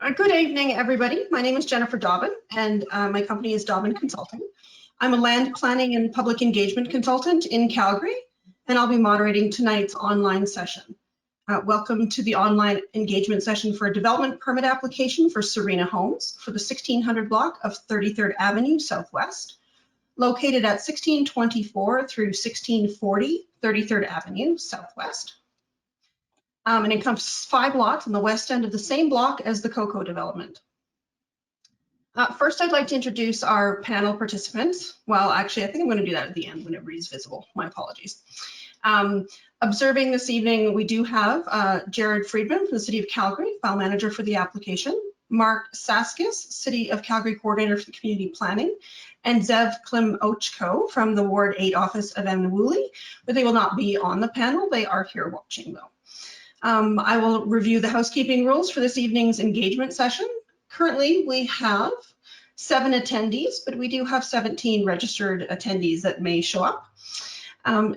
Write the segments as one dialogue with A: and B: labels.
A: Good evening, everybody. My name is Jennifer Dobbin, and my company is Dobbin Consulting. I'm a land planning and public engagement consultant in Calgary, and I'll be moderating tonight's online session. Welcome to the online engagement session for a development permit application for Serena Homes for the 1600 block of 33rd Avenue Southwest, located at 1624 through 1640 33rd Avenue Southwest. And encompasses 5 lots on the west end of the same block as the Coco development. First, I'd like to introduce our panel participants. Well, actually, I think I'm going to do that at the end when it reads visible. My apologies. Observing this evening, we do have Jared Friedman from the City of Calgary, file manager for the application, Mark Saskis, City of Calgary coordinator for the community planning, and Zev Klim-Ochko from the Ward 8 office of Emnwooly, but they will not be on the panel. They are here watching though. I will review the housekeeping rules for this evening's engagement session. Currently, we have 7 attendees, but we do have 17 registered attendees that may show up.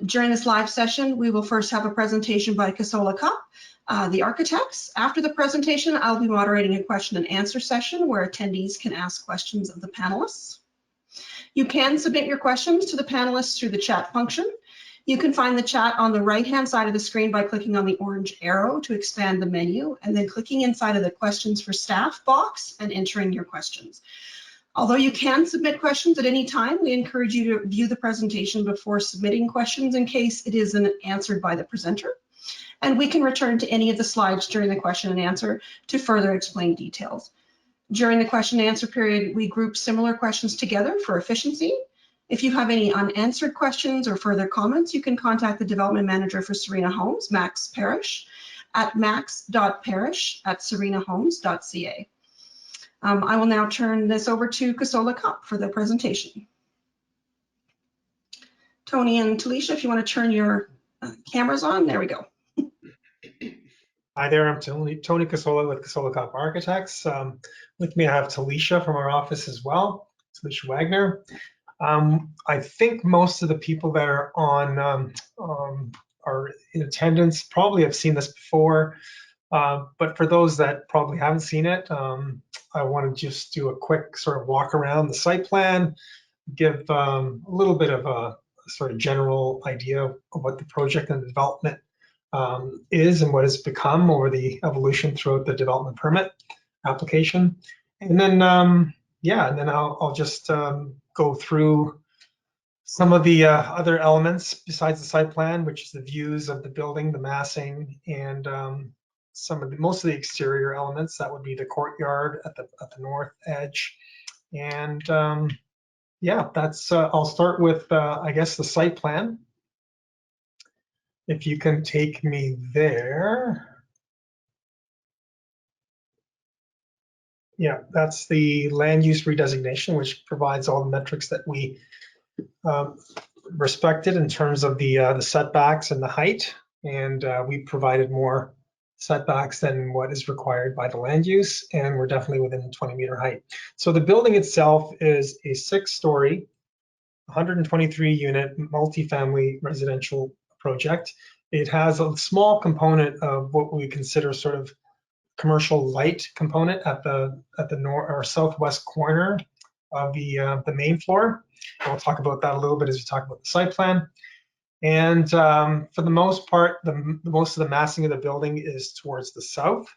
A: During this live session, we will first have a presentation by Kasola Cup, the architects. After the presentation, I'll be moderating a question and answer session where attendees can ask questions of the panelists. You can submit your questions to the panelists through the chat function. You can find the chat on the right-hand side of the screen by clicking on the orange arrow to expand the menu and then clicking inside of the questions for staff box and entering your questions. Although you can submit questions at any time, we encourage you to view the presentation before submitting questions in case it isn't answered by the presenter. And we can return to any of the slides during the question and answer to further explain details. During the question and answer period, we group similar questions together for efficiency. If you have any unanswered questions or further comments, you can contact the development manager for Serena Homes, Max Parrish, at max.parrish@serenahomes.ca. I will now turn this over to Kasola Cup for the presentation. Tony and Talisha, if you want to turn your cameras on, there we go.
B: Hi there, I'm Tony Kasola with Kasola Cup Architects. With me I have Talisha from our office as well, Talisha Wagner. I think most of the people that are on are in attendance probably have seen this before, but for those that probably haven't seen it, I want to just do a quick sort of walk around the site plan, give a little bit of a sort of general idea of what the project and the development is and what it's become over the evolution throughout the development permit application. And then, yeah, and then I'll just go through some of the other elements besides the site plan, which is the views of the building, the massing, and most of the exterior elements. That would be the courtyard at the north edge. And yeah, that's I'll start with I guess the site plan. If you can take me there. Yeah, that's the land use redesignation, which provides all the metrics that we respected in terms of the setbacks and the height. And we provided more setbacks than what is required by the land use, and we're definitely within the 20-meter height. So the building itself is a 6-story, 123-unit multifamily residential project. It has a small component of what we consider sort of commercial light component at the north or southwest corner of the main floor. We'll talk about that a little bit as we talk about the site plan. And for the most part, most of the massing of the building is towards the south.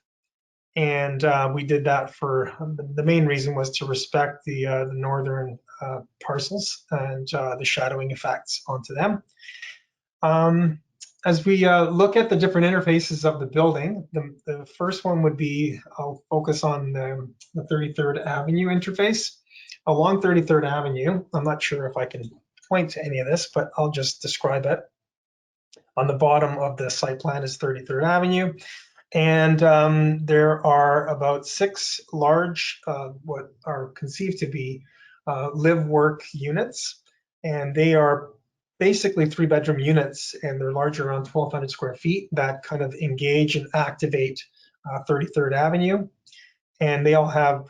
B: And we did that for the main reason was to respect the northern parcels and the shadowing effects onto them. As we look at the different interfaces of the building, the first one would be, I'll focus on the 33rd Avenue interface. Along 33rd Avenue, I'm not sure if I can point to any of this, but I'll just describe it. On the bottom of the site plan is 33rd Avenue. And there are about 6 large, what are conceived to be live-work units. And they are basically 3-bedroom units, and they're larger, around 1,200 square feet, that kind of engage and activate 33rd Avenue. And they all have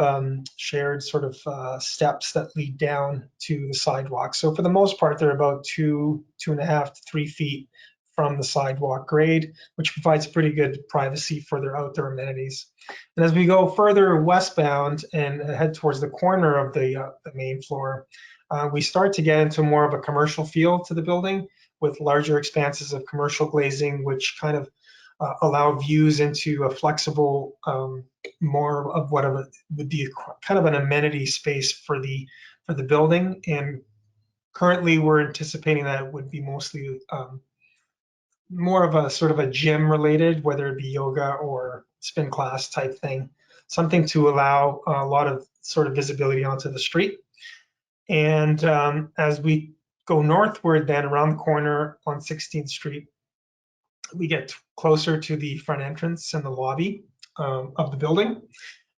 B: shared sort of steps that lead down to the sidewalk. So for the most part, they're about 2.5 to 3 feet from the sidewalk grade, which provides pretty good privacy for their outdoor amenities. And as we go further westbound and head towards the corner of the main floor, we start to get into more of a commercial feel to the building with larger expanses of commercial glazing, which kind of allow views into a flexible, more of what would be kind of an amenity space for the building. And currently, we're anticipating that it would be mostly more of a sort of a gym related, whether it be yoga or spin class type thing, something to allow a lot of sort of visibility onto the street. And as we go northward, then around the corner on 16th Street, we get closer to the front entrance and the lobby of the building.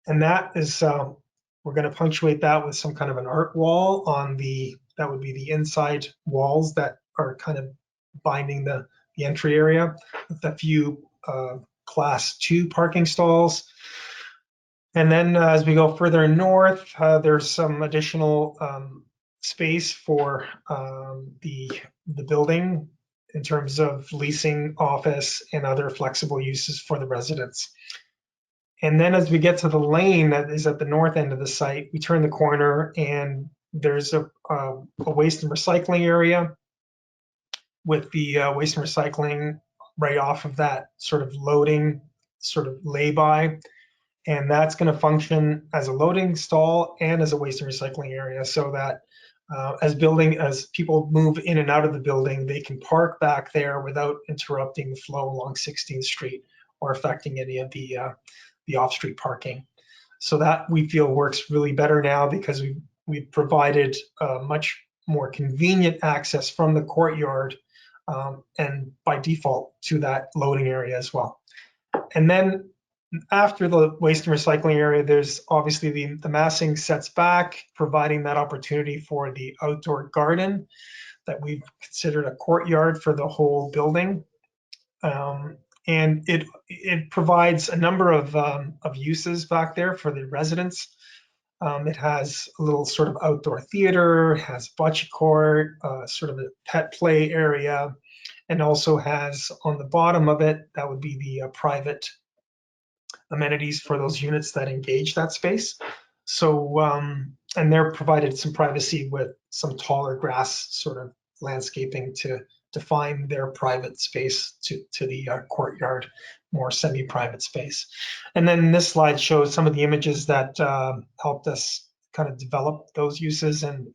B: And that is, we're going to punctuate that with some kind of an art wall on that would be the inside walls that are kind of binding the entry area, with a few class 2 parking stalls. And then as we go further north, there's some additional space for the building in terms of leasing, office, and other flexible uses for the residents. And then as we get to the lane that is at the north end of the site, we turn the corner and there's a waste and recycling area with the waste and recycling right off of that sort of loading, sort of lay-by. And that's going to function as a loading stall and as a waste and recycling area, so that as people move in and out of the building, they can park back there without interrupting the flow along 16th Street or affecting any of the off-street parking. So that we feel works really better now because we've provided much more convenient access from the courtyard and by default to that loading area as well. And then after the waste and recycling area, there's obviously the massing sets back, providing that opportunity for the outdoor garden that we've considered a courtyard for the whole building. And it provides a number of uses back there for the residents. It has a little sort of outdoor theater, has bocce court, sort of a pet play area, and also has on the bottom of it, that would be the private amenities for those units that engage that space. So, and they're provided some privacy with some taller grass sort of landscaping to define their private space to the courtyard, more semi-private space. And then this slide shows some of the images that helped us kind of develop those uses and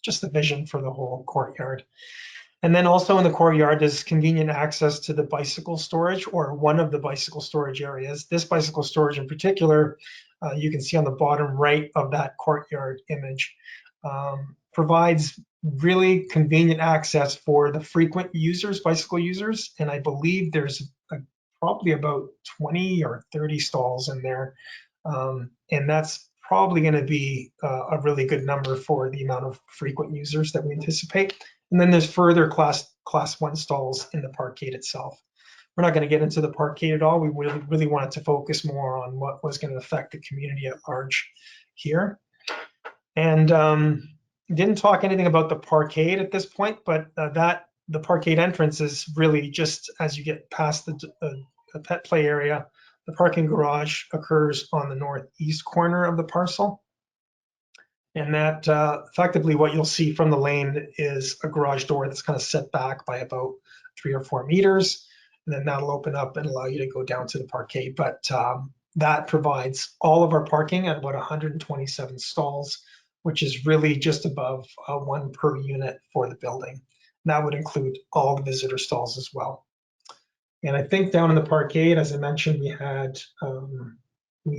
B: just the vision for the whole courtyard. And then also in the courtyard is convenient access to the bicycle storage, or one of the bicycle storage areas. This bicycle storage in particular, you can see on the bottom right of that courtyard image, provides really convenient access for the frequent users, bicycle users. And I believe there's probably about 20 or 30 stalls in there. And that's probably going to be a really good number for the amount of frequent users that we anticipate. And then there's further class 1 stalls in the parkade itself. We're not going to get into the parkade at all. We really wanted to focus more on what was going to affect the community at large here. And didn't talk anything about the parkade at this point, but the parkade entrance is really just as you get past the pet play area. The parking garage occurs on the northeast corner of the parcel. And that effectively what you'll see from the lane is a garage door that's kind of set back by about 3 or 4 meters. And then that'll open up and allow you to go down to the parkade. But that provides all of our parking at about 127 stalls, which is really just above 1 per unit for the building. And that would include all the visitor stalls as well. And I think down in the parkade, as I mentioned, we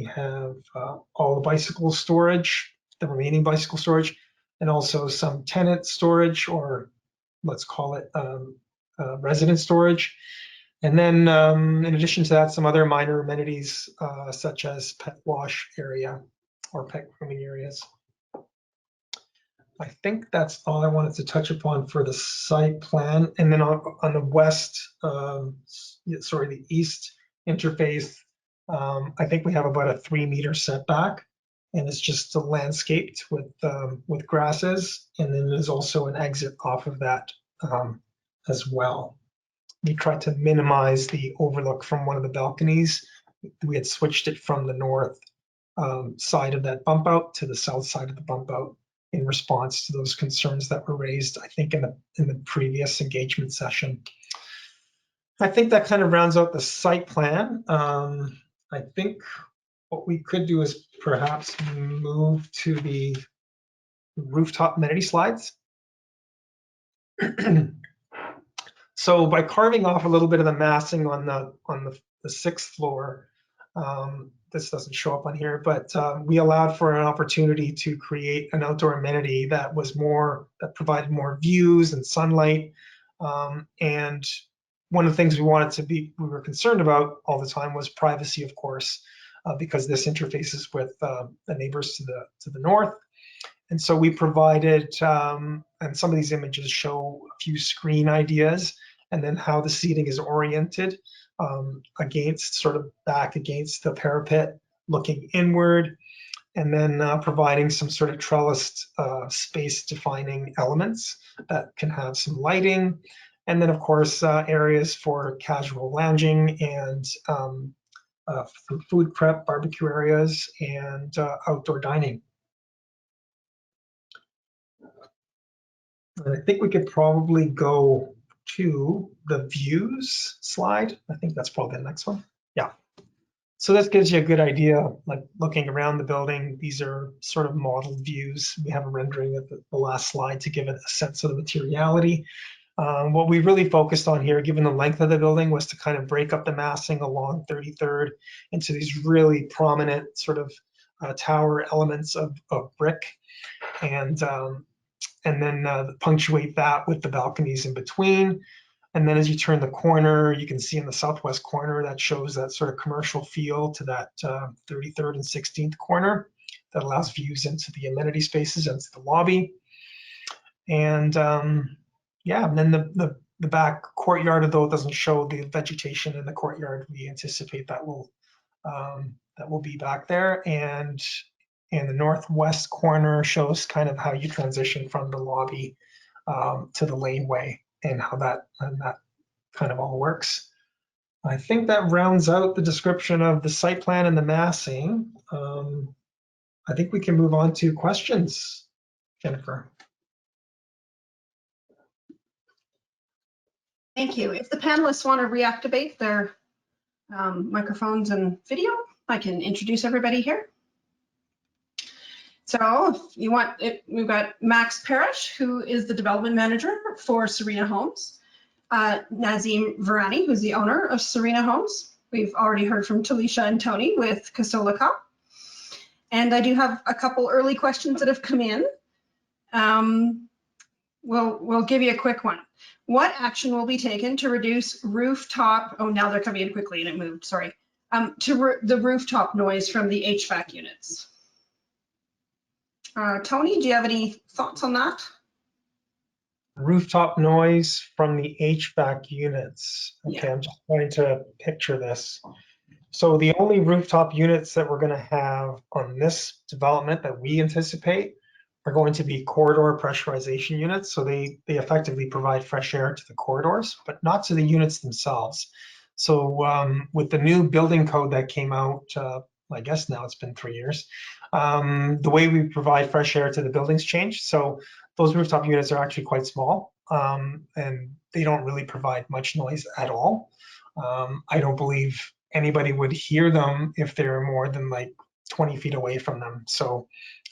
B: have all the bicycle storage, the remaining bicycle storage, and also some tenant storage, or let's call it resident storage. And then in addition to that, some other minor amenities such as pet wash area or pet grooming areas. I think that's all I wanted to touch upon for the site plan. And then on the west, the east interface, I think we have about a 3-meter setback, and it's just landscaped with grasses. And then there's also an exit off of that as well. we tried to minimize the overlook from one of the balconies. We had switched it from the north side of that bump out to the south side of the bump out in response to those concerns that were raised, I think, in the previous engagement session. I think that kind of rounds out the site plan. I think what we could do is perhaps move to the rooftop amenity slides. So by carving off a little bit of the massing on the sixth floor, this doesn't show up on here, but we allowed for an opportunity to create an outdoor amenity that provided more views and sunlight. And one of the things we were concerned about all the time was privacy, of course, because this interfaces with the neighbors to the north. And so we provided, and some of these images show a few screen ideas and then how the seating is oriented sort of back against the parapet, looking inward, and then providing some sort of trellised space defining elements that can have some lighting. And then of course, areas for casual lounging and food prep, barbecue areas, and outdoor dining. And I think we could probably go to the views slide. I think that's probably the next one. Yeah. So this gives you a good idea, like looking around the building. These are sort of modeled views. We have a rendering of the last slide to give it a sense of the materiality. What we really focused on here, given the length of the building, was to kind of break up the massing along 33rd into these really prominent sort of tower elements of brick, and then punctuate that with the balconies in between. And then as you turn the corner, you can see in the southwest corner that shows that sort of commercial feel to that 33rd and 16th corner that allows views into the amenity spaces, into the lobby. And yeah, and then the back courtyard, although it doesn't show the vegetation in the courtyard, we anticipate that will be back there. And the northwest corner shows kind of how you transition from the lobby to the laneway and how that kind of all works. I think that rounds out the description of the site plan and the massing. I think we can move on to questions, Jennifer.
A: Thank you. If the panelists want to reactivate their microphones and video, I can introduce everybody here. So if you want, we've got Max Parrish, who is the development manager for Serena Homes. Nazim Virani, who's the owner of Serena Homes. We've already heard from Talisha and Tony with Kasolika. And I do have a couple early questions that have come in. We'll give you a quick one. What action will be taken to reduce rooftop, oh, now they're coming in quickly and it moved, sorry, the rooftop noise from the HVAC units? Tony, do you have any thoughts on that?
B: Rooftop noise from the HVAC units. Okay, yeah. I'm just trying to picture this. So the only rooftop units that we're going to have on this development that we anticipate are going to be corridor pressurization units. So they effectively provide fresh air to the corridors, but not to the units themselves. So with the new building code that came out, I guess now it's been 3 years, the way we provide fresh air to the buildings changed. So those rooftop units are actually quite small, and they don't really provide much noise at all. I don't believe anybody would hear them if they're more than like 20 feet away from them. So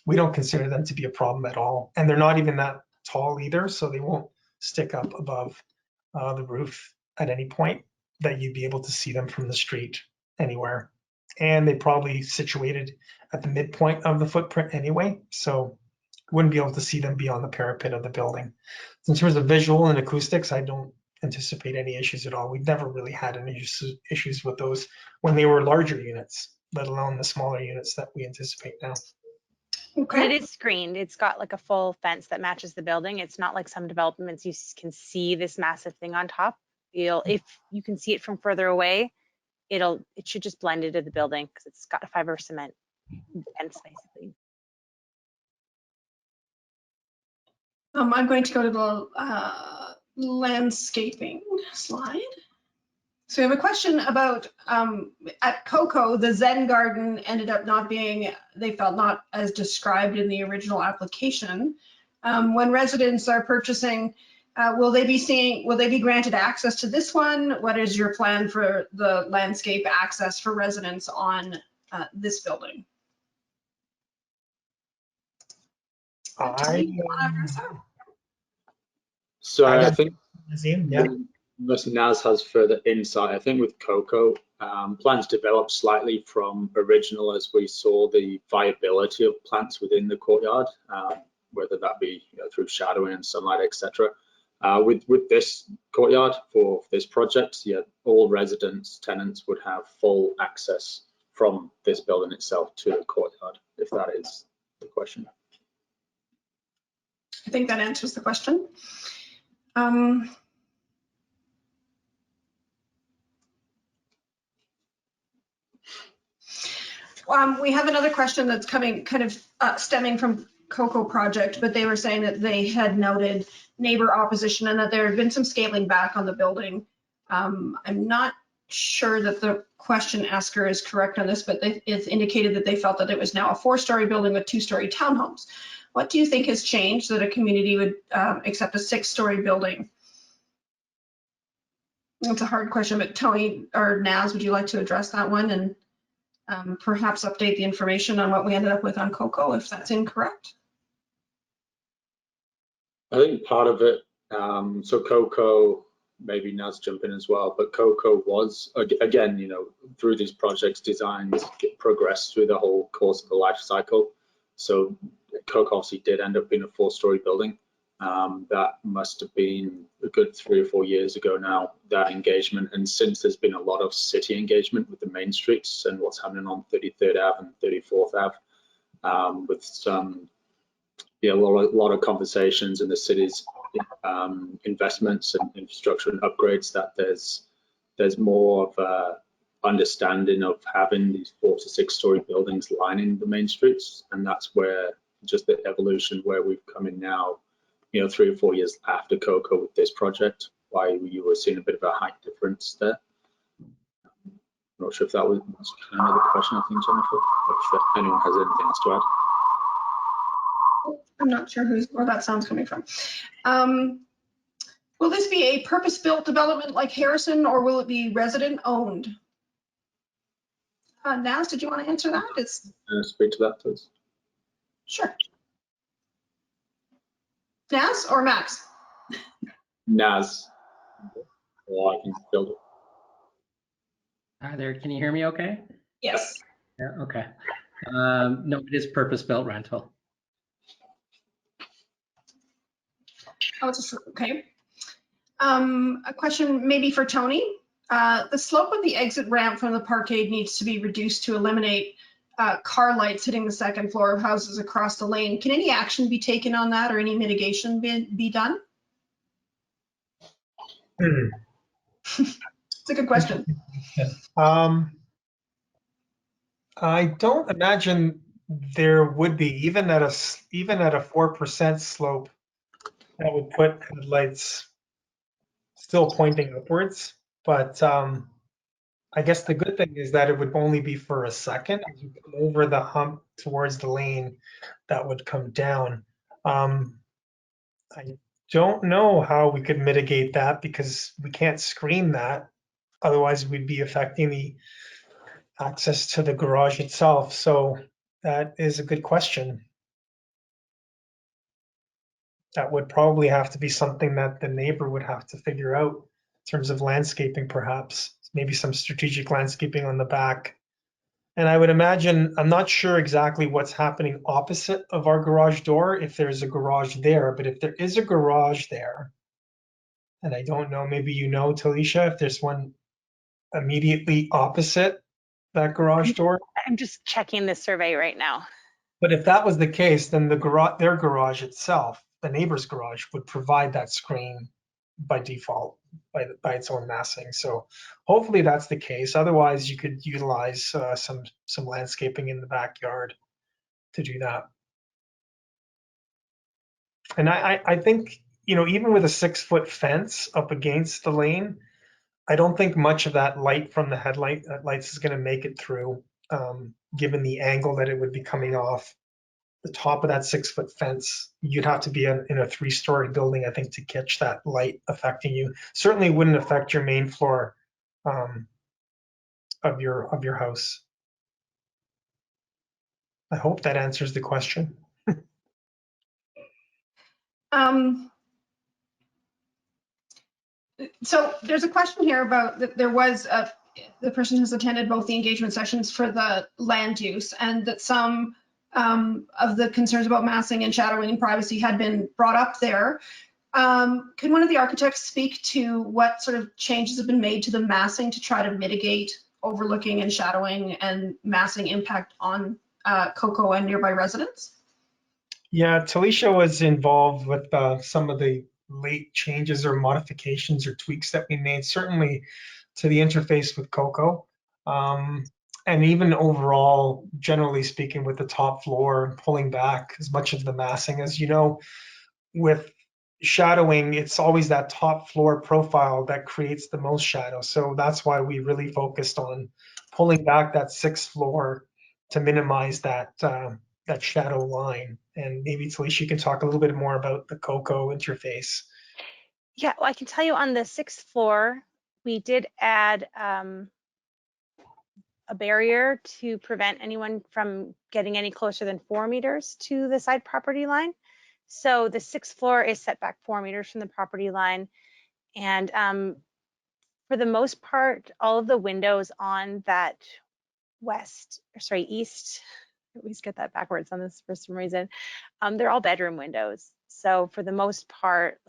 B: we don't consider them to be a problem at all. And they're not even that tall either, so they won't stick up above the roof at any point that you'd be able to see them from the street anywhere. And they probably situated at the midpoint of the footprint anyway, so wouldn't be able to see them beyond the parapet of the building. In terms of visual and acoustics, I don't anticipate any issues at all. We've never really had any issues with those when they were larger units, let alone the smaller units that we anticipate now.
C: Okay. And it is screened. It's got like a full fence that matches the building. It's not like some developments you can see this massive thing on top. If you can see it from further away, it should just blend into the building because it's got a fiber cement fence basically.
A: I'm going to go to the landscaping slide. So we have a question about at Coco, the Zen garden ended up not being, they felt not as described in the original application. When residents are purchasing, will they be granted access to this one? What is your plan for the landscape access for residents on this building?
D: So I think
B: Yeah.
D: unless Naz has further insight, I think with Coco, plans developed slightly from original as we saw the viability of plants within the courtyard, whether that be through shadowing and sunlight, etc. With this courtyard for this project, yeah, all residents, tenants would have full access from this building itself to the courtyard, if that is the question.
A: I think that answers the question. We have another question that's coming kind of stemming from Coco project, but they were saying that they had noted neighbor opposition and that there had been some scaling back on the building. I'm not sure that the question asker is correct on this, but it's indicated that they felt that it was now a 4-story building with 2-story townhomes. What do you think has changed that a community would accept a 6-story building? That's a hard question, but Tony or Naz, would you like to address that one and perhaps update the information on what we ended up with on Coco if that's incorrect?
D: I think part of it, so Coco, maybe Naz jump in as well, but Coco was, again, through these projects, designs get progressed through the whole course of the life cycle. So Coco obviously did end up being a 4-story building. That must have been a good 3 or 4 years ago now, that engagement. And since there's been a lot of city engagement with the main streets and what's happening on 33rd Ave and 34th Ave, with some, a lot of conversations in the city's investments and infrastructure and upgrades, that there's more of a understanding of having these 4 to 6-story buildings lining the main streets. And that's where just the evolution where we've come in now, 3 or 4 years after Coco with this project, why you were seeing a bit of a height difference there. I'm not sure if that was kind of the question, I think, Jennifer, if anyone has anything else to add.
A: I'm not sure where that sound's coming from. Will this be a purpose-built development like Harrison, or will it be resident-owned? Naz, did you want to answer that?
D: Speak to that, please.
A: Sure. Naz or Max?
D: Naz. Well, I can build it.
E: Hi there, can you hear me okay?
A: Yes.
E: Yeah, okay. No, it is purpose-built rental.
A: Okay. A question maybe for Tony. The slope of the exit ramp from the parkade needs to be reduced to eliminate car lights hitting the second floor of houses across the lane. Can any action be taken on that or any mitigation be done? It's a good question.
B: I don't imagine there would be, even at a 4% slope, that would put headlights still pointing upwards. But I guess the good thing is that it would only be for a second. As you come over the hump towards the lane, that would come down. I don't know how we could mitigate that because we can't screen that. Otherwise, we'd be affecting the access to the garage itself. So that is a good question. That would probably have to be something that the neighbor would have to figure out in terms of landscaping, perhaps. Maybe some strategic landscaping on the back. And I would imagine, I'm not sure exactly what's happening opposite of our garage door, if there's a garage there, but if there is a garage there, and I don't know, maybe Talisha, if there's one immediately opposite that garage door.
C: I'm just checking this survey right now.
B: But if that was the case, then their garage itself, the neighbor's garage, would provide that screen by default, by its own massing. So hopefully that's the case. Otherwise, you could utilize some landscaping in the backyard to do that. And I think even with a 6-foot fence up against the lane, I don't think much of that light from the headlights is going to make it through, given the angle that it would be coming off the top of that 6-foot fence. You'd have to be in a 3-story building, I think, to catch that light affecting you. Certainly wouldn't affect your main floor of your house. I hope that answers the question.
A: So there's a question here about that there was the person who's attended both the engagement sessions for the land use, and that some of the concerns about massing and shadowing and privacy had been brought up there. Can one of the architects speak to what sort of changes have been made to the massing to try to mitigate overlooking and shadowing and massing impact on Coco and nearby residents?
B: Yeah, Talisha was involved with some of the late changes or modifications or tweaks that we made, certainly to the interface with Coco. And even overall, generally speaking, with the top floor, pulling back as much of the massing. As you know, with shadowing, it's always that top floor profile that creates the most shadow. So that's why we really focused on pulling back that 6th floor to minimize that that shadow line. And maybe Talisha, you can talk a little bit more about the Coco interface.
C: Yeah, well, I can tell you on the 6th floor, we did add a barrier to prevent anyone from getting any closer than 4 meters to the side property line. So the 6th floor is set back 4 meters from the property line. And for the most part, all of the windows on that east, I always get that backwards on this for some reason. They're all bedroom windows. So for the most part,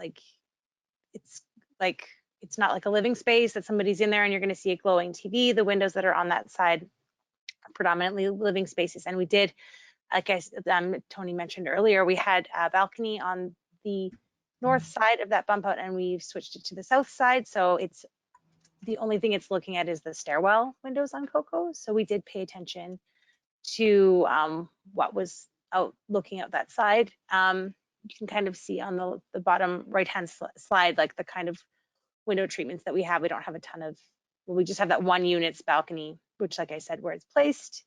C: it's not like a living space that somebody's in there and you're going to see a glowing TV. The windows that are on that side are predominantly living spaces. And we did, like Tony mentioned earlier, we had a balcony on the north side of that bump out, and we've switched it to the south side. So it's the only thing it's looking at is the stairwell windows on Coco. So we did pay attention to what was looking out that side. You can kind of see on the bottom right-hand slide, like the kind of window treatments that we have. We don't have a ton of, well, we just have that one unit's balcony, which, like I said, where it's placed.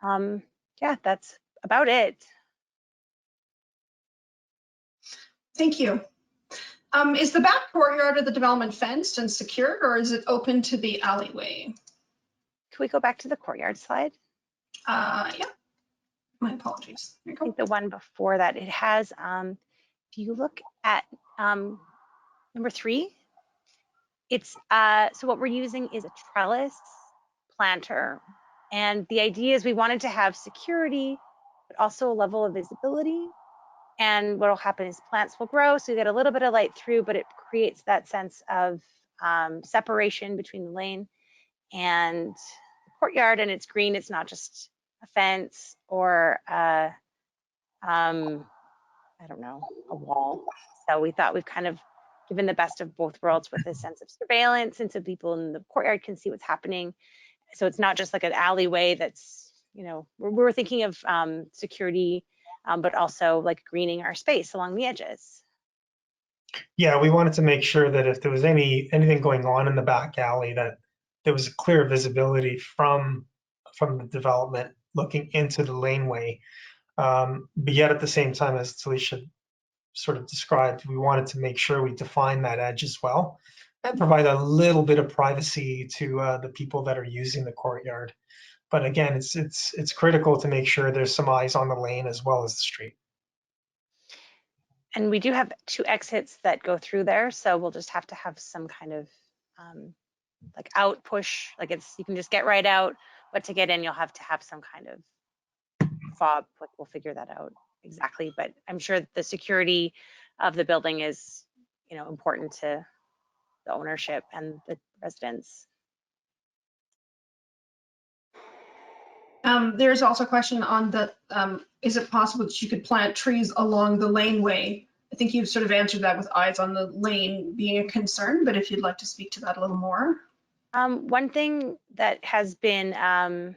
C: Yeah, that's about it.
A: Thank you. Is the back courtyard of the development fenced and secured, or is it open to the alleyway?
C: Can we go back to the courtyard slide?
A: Yeah. My apologies. There you
C: I
A: go.
C: think the one before that, it has, if you look at number 3, it's, so what we're using is a trellis planter. And the idea is we wanted to have security, but also a level of visibility. And what will happen is plants will grow, so you get a little bit of light through, but it creates that sense of separation between the lane and the courtyard. And it's green, it's not just a fence or I don't know, a wall. So we thought we've kind of given the best of both worlds with this sense of surveillance, and so people in the courtyard can see what's happening. So it's not just like an alleyway that's, we're thinking of security, but also like greening our space along the edges.
B: Yeah, we wanted to make sure that if there was anything going on in the back alley, that there was a clear visibility from the development looking into the laneway. But yet at the same time, as Talisha sort of described, we wanted to make sure we define that edge as well and provide a little bit of privacy to the people that are using the courtyard. But again, it's critical to make sure there's some eyes on the lane as well as the street.
C: And we do have 2 exits that go through there, so we'll just have to have some kind of like out push, like you can just get right out, but to get in, you'll have to have some kind of fob. Like we'll figure that out exactly, but I'm sure the security of the building is, important to the ownership and the residents.
A: There's also a question on the, is it possible that you could plant trees along the laneway? I think you've sort of answered that with eyes on the lane being a concern, but if you'd like to speak to that a little more.
C: One thing that has been,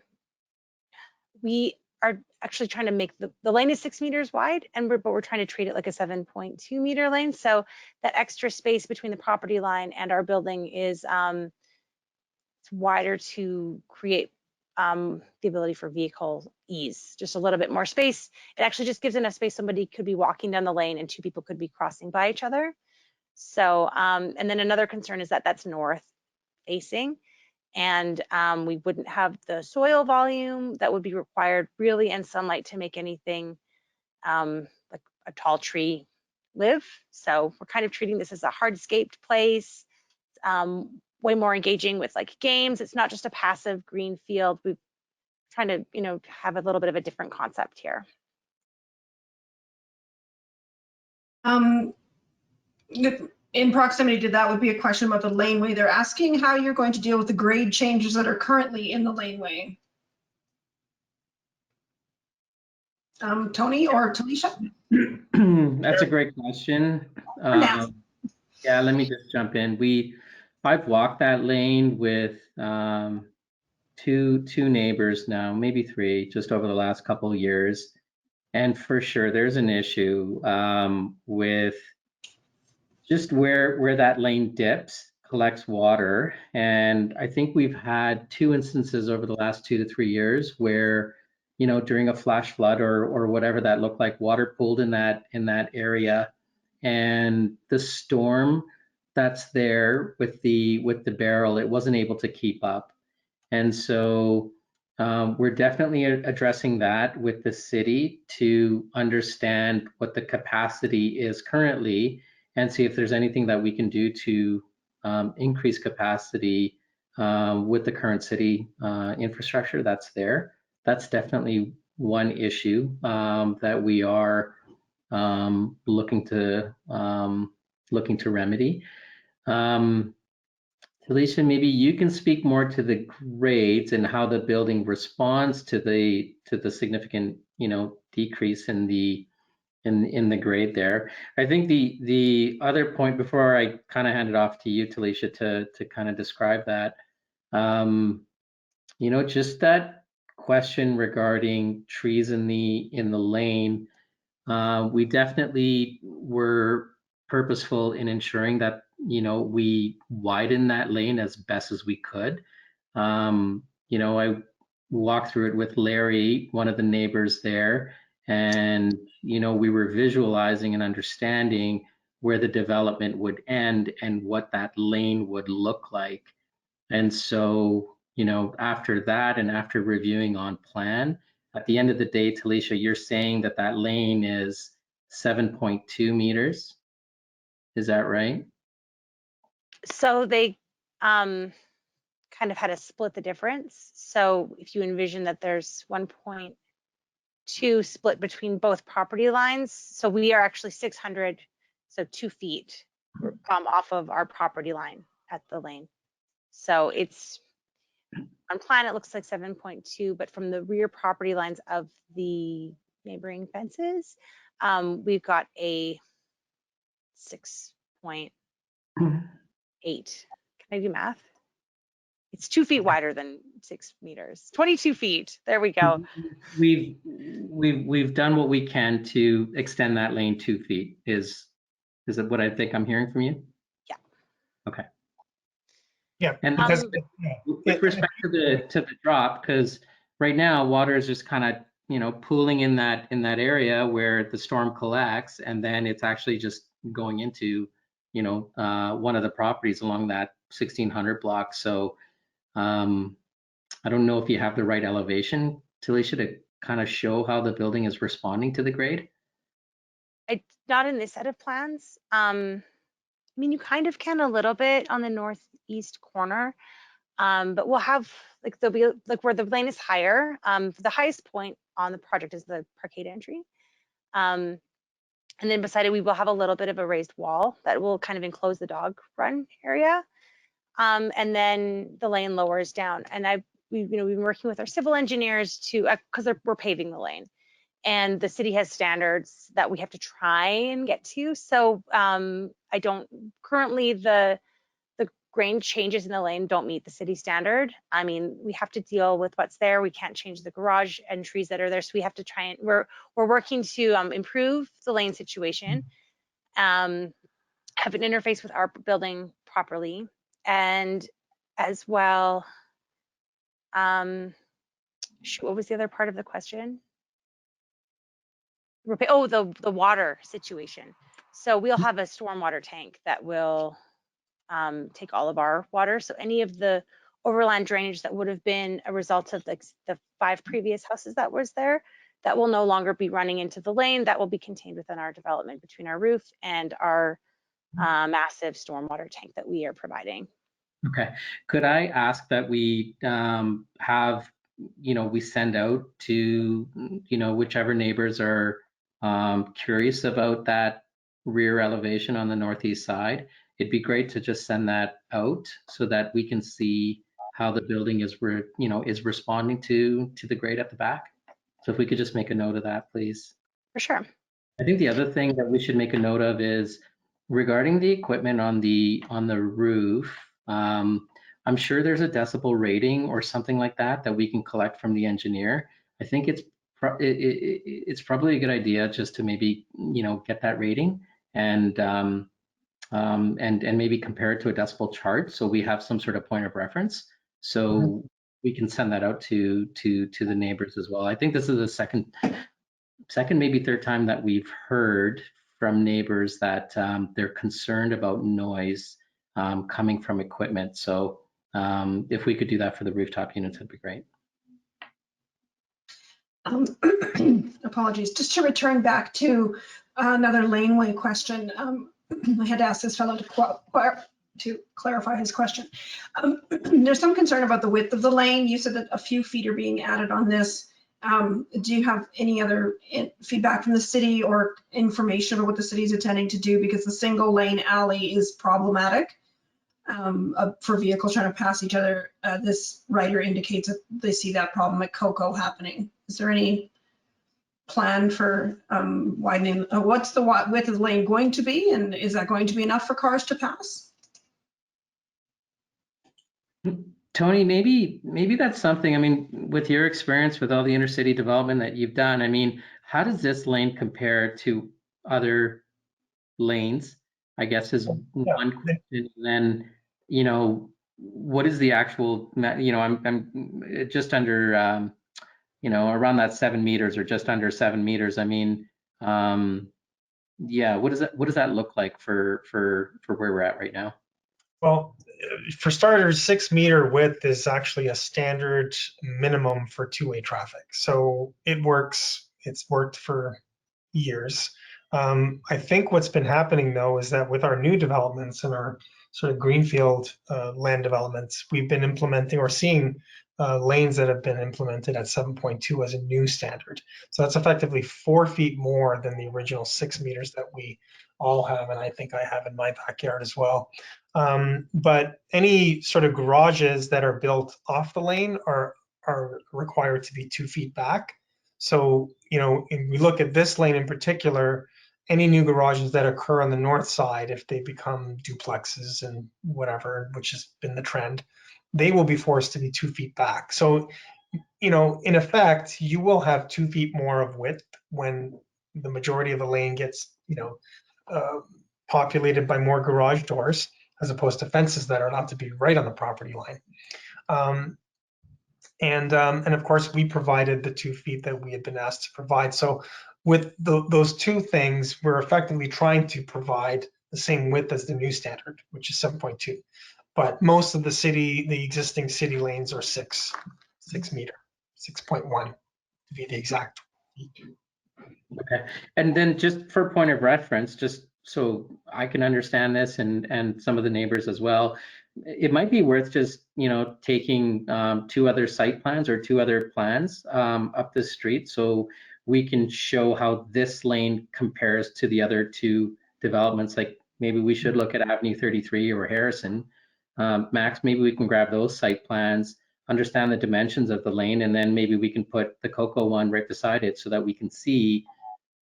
C: we are actually trying to make the lane is 6 meters wide, and but we're trying to treat it like a 7.2 meter lane. So that extra space between the property line and our building is it's wider to create the ability for vehicle ease, just a little bit more space. It actually just gives enough space somebody could be walking down the lane and two people could be crossing by each other. So, and then another concern is that that's north facing, and we wouldn't have the soil volume that would be required really and sunlight to make anything like a tall tree live. So we're kind of treating this as a hardscaped place, way more engaging with like games. It's not just a passive green field. We're trying to, you know, have a little bit of a different concept here.
A: In proximity to that would be a question about the laneway. They're asking how you're going to deal with the grade changes that are currently in the laneway. Tony or Talisha?
E: That's a great question.
A: Now.
E: Yeah, let me just jump in. I've walked that lane with two neighbors now, maybe three, just over the last couple of years. And for sure, there's an issue with just where that lane dips, collects water. And I think we've had two instances over the last 2 to 3 years where, you know, during a flash flood or whatever that looked like, water pooled in that area. And the storm that's there with the barrel, it wasn't able to keep up. And so we're definitely addressing that with the city to understand what the capacity is currently and see if there's anything that we can do to increase capacity with the current city infrastructure that's there. That's definitely one issue that we are looking to remedy. Talisha, maybe you can speak more to the grades and how the building responds to the significant, you know, decrease in the grade there. I think the other point before I kind of hand it off to you, Talisha, to kind of describe that, you know, just that question regarding trees in the lane. We definitely were purposeful in ensuring that, you know, we widen that lane as best as we could. You know, I walked through it with Larry, one of the neighbors there, and, you know, we were visualizing and understanding where the development would end and what that lane would look like. And so, you know, after that and after reviewing on plan, at the end of the day, Talisha, you're saying that that lane is 7.2 meters. Is that right?
C: So they kind of had to split the difference. So if you envision that there's 1.2 split between both property lines, so we are actually 600, so 2 feet off of our property line at the lane. So it's on plan, it looks like 7.2, but from the rear property lines of the neighboring fences, we've got a 6.8. Can I do math? It's 2 feet wider than 6 meters, 22 feet. There we go.
E: We've done what we can to extend that lane 2 feet. Is it what I think I'm hearing from you?
C: Yeah.
E: Okay.
B: Yeah,
E: and
B: because
E: with respect to the drop, because right now water is just kind of, you know, pooling in that area where the storm collects, and then it's actually just going into, you know, one of the properties along that 1600 block. So I don't know if you have the right elevation, Talisha, to kind of show how the building is responding to the grade.
C: It's not in this set of plans. I mean, you kind of can a little bit on the northeast corner, but we'll have like there'll be like where the lane is higher. The highest point on the project is the parkade entry, and then beside it we will have a little bit of a raised wall that will kind of enclose the dog run area, and then the lane lowers down. And we've been working with our civil engineers to because we're paving the lane. And the city has standards that we have to try and get to. So I don't currently the grain changes in the lane don't meet the city standard, I mean, we have to deal with what's there. We can't change the garage entries that are there. So we have to try and we're working to improve the lane situation, have an interface with our building properly, and as well, shoot, what was the other part of the question? Oh, the water situation. So we'll have a stormwater tank that will take all of our water. So any of the overland drainage that would have been a result of the 5 previous houses that was there, that will no longer be running into the lane. That will be contained within our development between our roof and our massive stormwater tank that we are providing.
E: Okay. Could I ask that we have, we send out to, whichever neighbors are curious about that rear elevation on the northeast side? It'd be great to just send that out so that we can see how the building is responding to the grade at the back. So if we could just make a note of that, please.
C: For sure.
E: I think the other thing that we should make a note of is regarding the equipment on the roof. I'm sure there's a decibel rating or something like that we can collect from the engineer. I think it's probably a good idea just to maybe get that rating and maybe compare it to a decibel chart so we have some sort of point of reference. So we can send that out to the neighbors as well. I think this is the second, maybe third time that we've heard from neighbors that they're concerned about noise coming from equipment. So if we could do that for the rooftop units, that'd be great.
A: Apologies. Just to return back to another laneway question. I had to ask this fellow to clarify his question. There's some concern about the width of the lane. You said that a few feet are being added on this. Do you have any other feedback from the city or information about what the city is intending to do? Because the single lane alley is problematic for vehicles trying to pass each other. This writer indicates that they see that problem at Coco happening. Is there any plan for widening? What's the width of the lane going to be? And is that going to be enough for cars to pass?
E: Tony, maybe that's something, I mean, with your experience with all the intercity development that you've done, I mean, how does this lane compare to other lanes? I guess is one question. And then, what is the actual, I'm just under, around that 7 meters or just under 7 meters. I mean, yeah, what does that look like for where we're at right now?
B: Well, for starters, 6 meter width is actually a standard minimum for two-way traffic. So it works. It's worked for years. I think what's been happening though is that with our new developments and our sort of greenfield land developments, we've been implementing or seeing lanes that have been implemented at 7.2 as a new standard. So that's effectively 4 feet more than the original 6 meters that we all have, and I think I have in my backyard as well. But any sort of garages that are built off the lane are required to be 2 feet back. So, if we look at this lane in particular, any new garages that occur on the north side, if they become duplexes and whatever, which has been the trend, they will be forced to be 2 feet back. So, in effect, you will have 2 feet more of width when the majority of the lane gets, populated by more garage doors, as opposed to fences that are allowed to be right on the property line. And of course, we provided the 2 feet that we had been asked to provide. So with those two things, we're effectively trying to provide the same width as the new standard, which is 7.2. But most of the existing city lanes are 6 meter, 6.1 to be the exact.
E: Okay, and then just for point of reference, just so I can understand this and some of the neighbors as well, it might be worth just taking 2 other site plans or 2 other plans up the street so we can show how this lane compares to the other 2 developments. Like maybe we should look at Avenue 33 or Harrison. Max, maybe we can grab those site plans, understand the dimensions of the lane, and then maybe we can put the Coco one right beside it so that we can see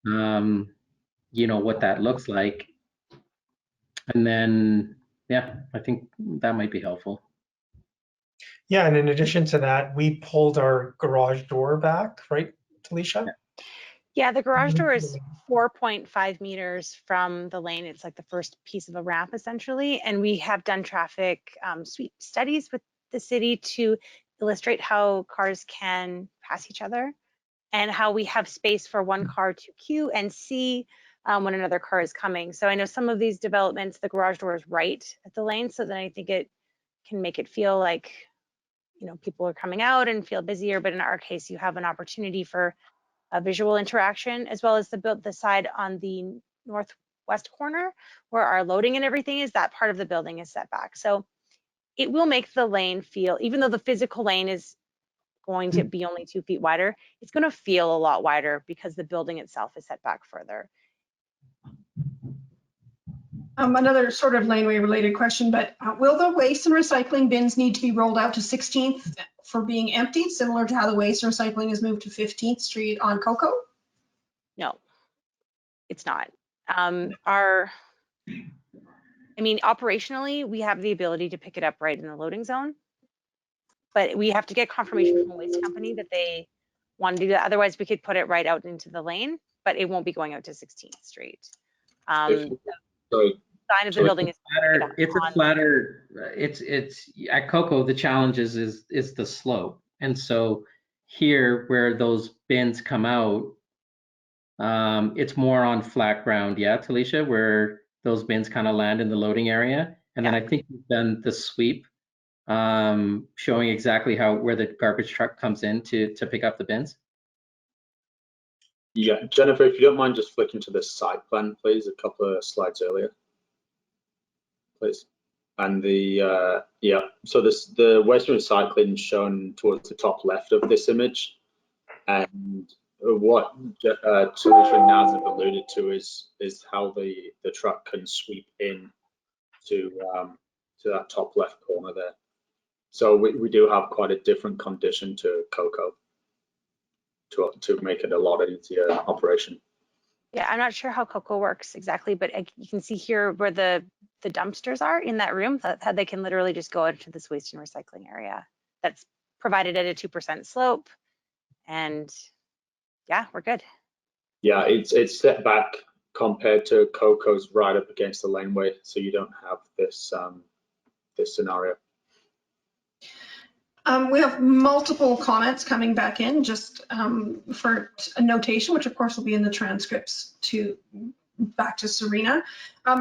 E: what that looks like. And then Yeah, I think that might be helpful.
B: Yeah, and in addition to that, we pulled our garage door back, right, Talisha?
C: Yeah, the garage door is
B: Mhm.
C: 4.5 meters from the lane. It's like the first piece of a ramp essentially. And we have done traffic sweep studies with the city to illustrate how cars can pass each other and how we have space for one car to queue and see when another car is coming. So I know some of these developments, the garage door is right at the lane. So then I think it can make it feel like, you know, people are coming out and feel busier. But in our case, you have an opportunity for a visual interaction, as well as the side on the northwest corner where our loading and everything is. That part of the building is set back. So it will make the lane feel, even though the physical lane is going to be only 2 feet wider, it's going to feel a lot wider because the building itself is set back further.
A: Another sort of laneway related question, but will the waste and recycling bins need to be rolled out to 16th for being emptied, similar to how the waste and recycling is moved to 15th Street on Coco?
C: No, it's not. I mean, operationally, we have the ability to pick it up right in the loading zone, but we have to get confirmation from the waste company that they want to do that. Otherwise, we could put it right out into the lane, but it won't be going out to 16th Street.
D: If,
C: The
D: so
C: sign of the
D: so
C: building is
E: It's a flatter, it's at Coco, the challenge is the slope. And so here where those bins come out, it's more on flat ground, yeah, Talisha, where those bins kind of land in the loading area. And then I think you've done the sweep, showing exactly where the garbage truck comes in to pick up the bins.
D: yeah, Jennifer, if you don't mind just flicking to the site plan, please, a couple of slides earlier, please. And the yeah, so the waste and recycling shown towards the top left of this image, and what Talisha and Naz have alluded to is how the truck can sweep in to that top left corner there. So we do have quite a different condition to Coco to make it a lot easier operation.
C: Yeah, I'm not sure how Coco works exactly, but you can see here where the dumpsters are in that room, that they can literally just go into this waste and recycling area that's provided at a 2% slope. And yeah, we're good.
D: Yeah, it's set back compared to Coco's right up against the laneway, so you don't have this this scenario.
A: We have multiple comments coming back in just for a notation, which of course will be in the transcripts back to Serena,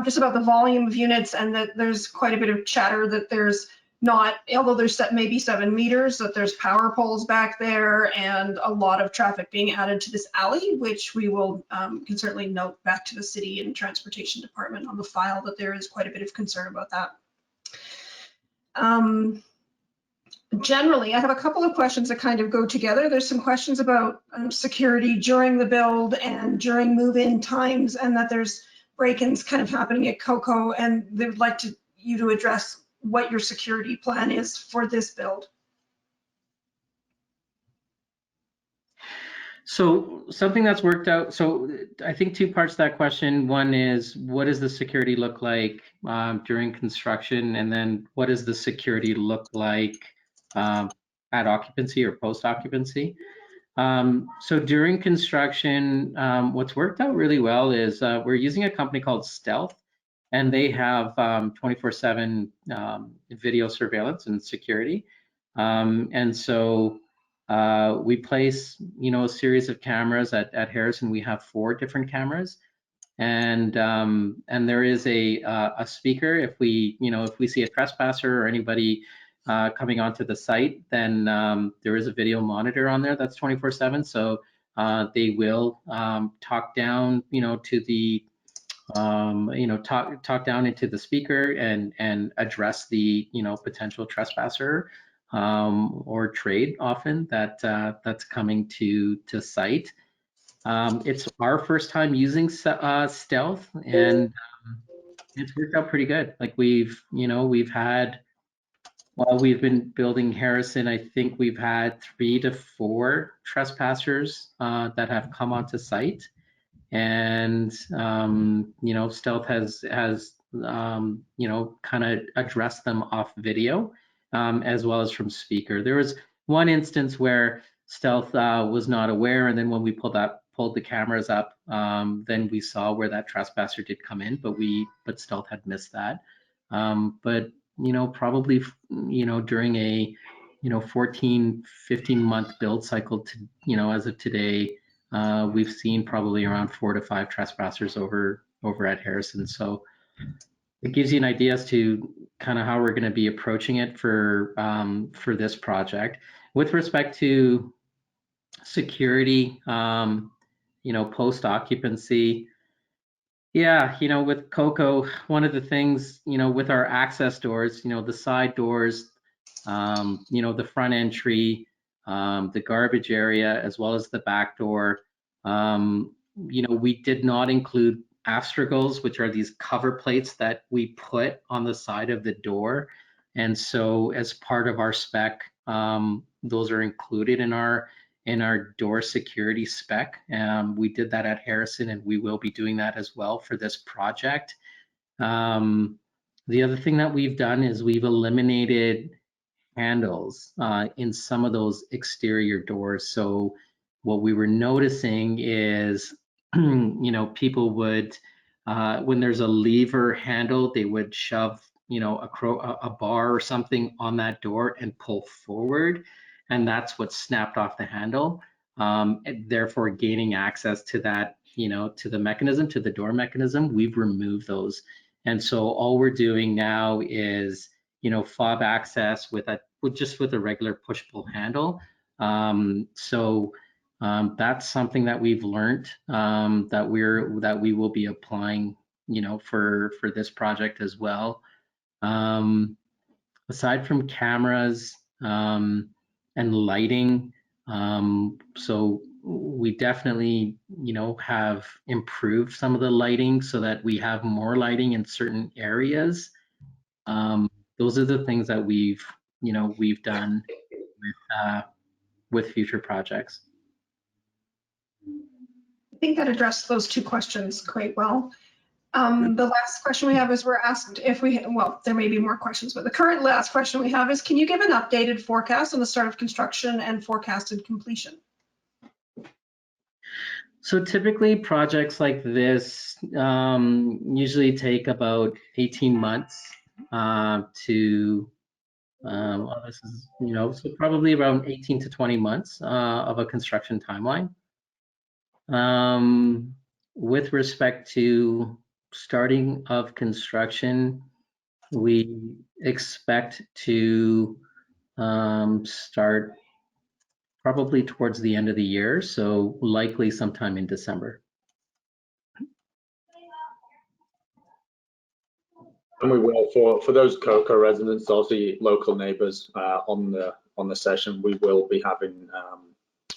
A: just about the volume of units, and that there's quite a bit of chatter that there's not, although there's maybe 7 meters, that there's power poles back there and a lot of traffic being added to this alley, which we will can certainly note back to the city and transportation department on the file that there is quite a bit of concern about that. Generally, I have a couple of questions that kind of go together. There's some questions about security during the build and during move-in times, and that there's break-ins kind of happening at Coco, and they would like you to address what your security plan is for this build.
E: So something that's worked out, so I think 2 parts to that question. One is, what does the security look like during construction? And then what does the security look like at occupancy or post-occupancy? So during construction, what's worked out really well is we're using a company called Stealth, and they have 24/7 video surveillance and security. And so we place, a series of cameras at Harrison. We have 4 different cameras, and there is a speaker. If we see a trespasser or anybody coming onto the site, then there is a video monitor on there that's 24/7. So they will talk down, to the talk down into the speaker and address the potential trespasser or trade often that's coming to site. It's our first time using Stealth, and it's worked out pretty good. Like we've had, while we've been building Harrison, I think we've had 3 to 4 trespassers that have come onto site, and Stealth has kind of address them off video, as well as from speaker. There was one instance where Stealth was not aware, and then when we pulled the cameras up, then we saw where that trespasser did come in, but Stealth had missed that. But probably during a 14, 15-month build cycle to as of today, we've seen probably around 4 to 5 trespassers over at Harrison. So it gives you an idea as to kind of how we're going to be approaching it for this project. With respect to security, post occupancy, with Coco, one of the things, with our access doors, the side doors, the front entry, the garbage area, as well as the back door, we did not include astragals, which are these cover plates that we put on the side of the door. And so as part of our spec, those are included in our door security spec. We did that at Harrison, and we will be doing that as well for this project. The other thing that we've done is we've eliminated handles in some of those exterior doors. So what we were noticing is, people would, when there's a lever handle, they would shove, a bar or something on that door and pull forward. And that's what snapped off the handle, and therefore gaining access to that, to the mechanism, to the door mechanism. We've removed those. And so all we're doing now is, fob access with a regular push-pull handle. So that's something that we've learned, that we will be applying, for this project as well. Aside from cameras and lighting, so we definitely, have improved some of the lighting so that we have more lighting in certain areas. Those are the things that we've done with future projects.
A: I think that addressed those two questions quite well. The last question we have is we're asked if there may be more questions, but the current last question we have is, can you give an updated forecast on the start of construction and forecasted completion?
E: So typically projects like this usually take about 18 months to, this is, so probably around 18 to 20 months of a construction timeline. With respect to starting of construction, we expect to start probably towards the end of the year, so likely sometime in December.
D: And we will, for those Coco residents, obviously local neighbours on the session, we will be having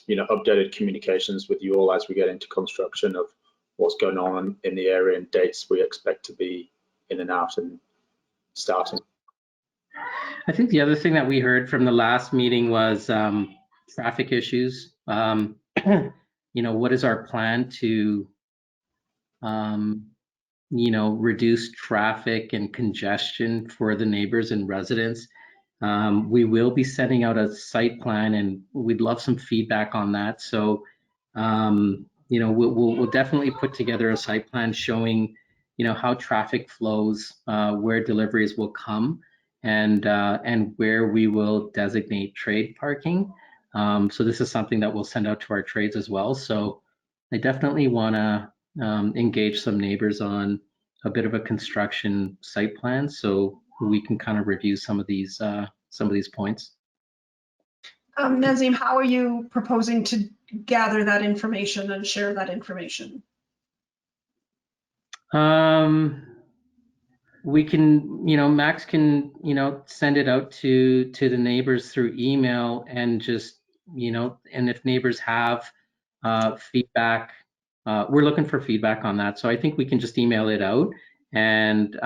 D: updated communications with you all as we get into construction of what's going on in the area and dates we expect to be in and out and starting.
E: I think the other thing that we heard from the last meeting was traffic issues. What is our plan to reduce traffic and congestion for the neighbors and residents? We will be sending out a site plan, and we'd love some feedback on that. So, we'll definitely put together a site plan showing, how traffic flows, where deliveries will come, and where we will designate trade parking. So this is something that we'll send out to our trades as well. So I definitely want to engage some neighbors on a bit of a construction site plan, so we can kind of review some of these points.
A: Nazim, how are you proposing to gather that information and share that information?
E: We can, Max can, send it out to the neighbors through email, and just, and if neighbors have feedback, we're looking for feedback on that. So I think we can just email it out and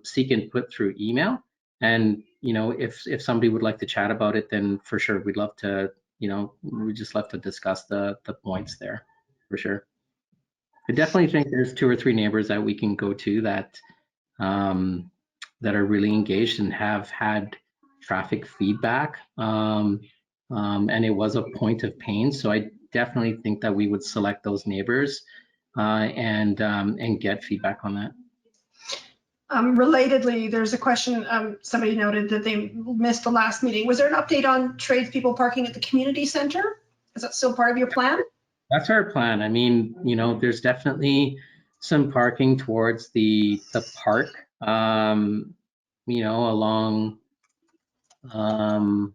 E: seek input through email. And, if somebody would like to chat about it, then for sure, we'd love to, we just love to discuss the points there, for sure. I definitely think there's 2 or 3 neighbors that we can go to that that are really engaged and have had traffic feedback. And it was a point of pain. So I definitely think that we would select those neighbors and get feedback on that.
A: Relatedly, there's a question, somebody noted that they missed the last meeting. Was there an update on tradespeople parking at the community center? Is that still part of your plan?
E: That's our plan. I mean, you know, there's definitely some parking towards the park, you know, along 32nd.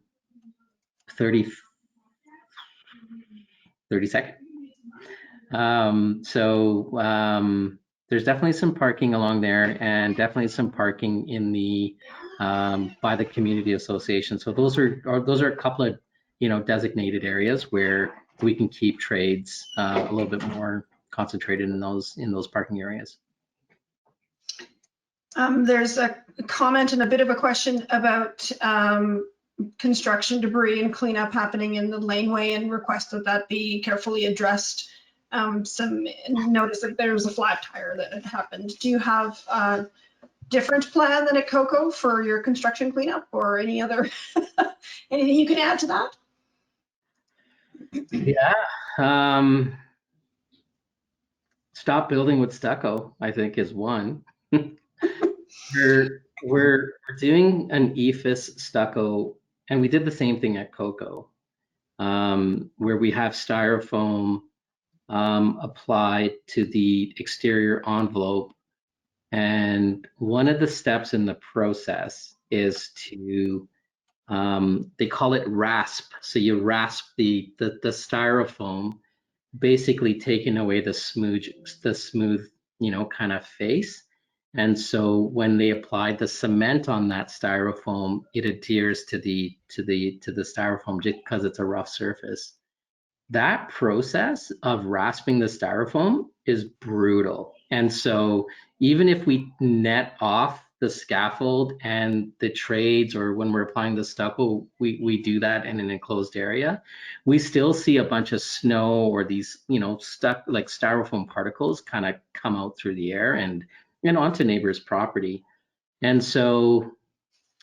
E: There's definitely some parking along there, and definitely some parking in the by the community association. So those are a couple of, you know, designated areas where we can keep trades a little bit more concentrated in those parking areas.
A: There's a comment and a bit of a question about construction debris and cleanup happening in the laneway, and request that be carefully addressed. Some notice that there was a flat tire that had happened. Do you have a different plan than at Coco for your construction cleanup, or any other anything you can add to that?
E: Yeah. Stop building with stucco, I think, is one. We're doing an EIFS stucco, and we did the same thing at Coco, where we have styrofoam applied to the exterior envelope. And one of the steps in the process is to, they call it rasp. So you rasp the styrofoam, basically taking away the smooth, you know, kind of face. And so when they applied the cement on that styrofoam, it adheres to the styrofoam just because it's a rough surface. That process of rasping the styrofoam is brutal. And so even if we net off the scaffold and the trades, or when we're applying the stucco, we do that in an enclosed area, we still see a bunch of snow or these, you know, stuck like styrofoam particles kind of come out through the air and onto neighbors' property. And so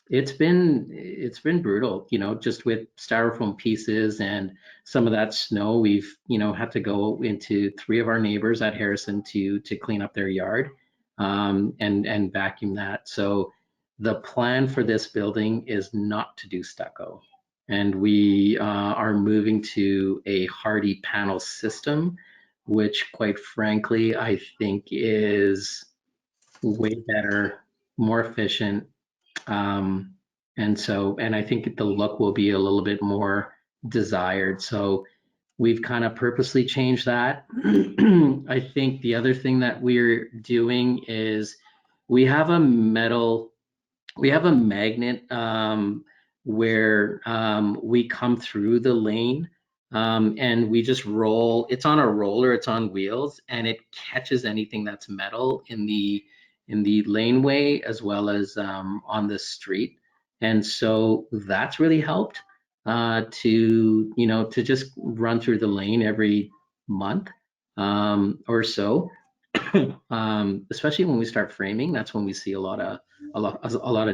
E: it's been brutal, you know, just with styrofoam pieces and some of that snow. We've, you know, had to go into 3 of our neighbors at Harrison to clean up their yard and vacuum that. So the plan for this building is not to do stucco, and we are moving to a Hardie panel system, which quite frankly I think is way better, more efficient. And I think the look will be a little bit more desired. So we've kind of purposely changed that. I think the other thing that we're doing is we have a magnet where we come through the lane and we just roll. It's on a roller, it's on wheels, and it catches anything that's metal in the laneway as well as on the street. And so that's really helped to, you know, to just run through the lane every month or so. Especially when we start framing, that's when we see a lot of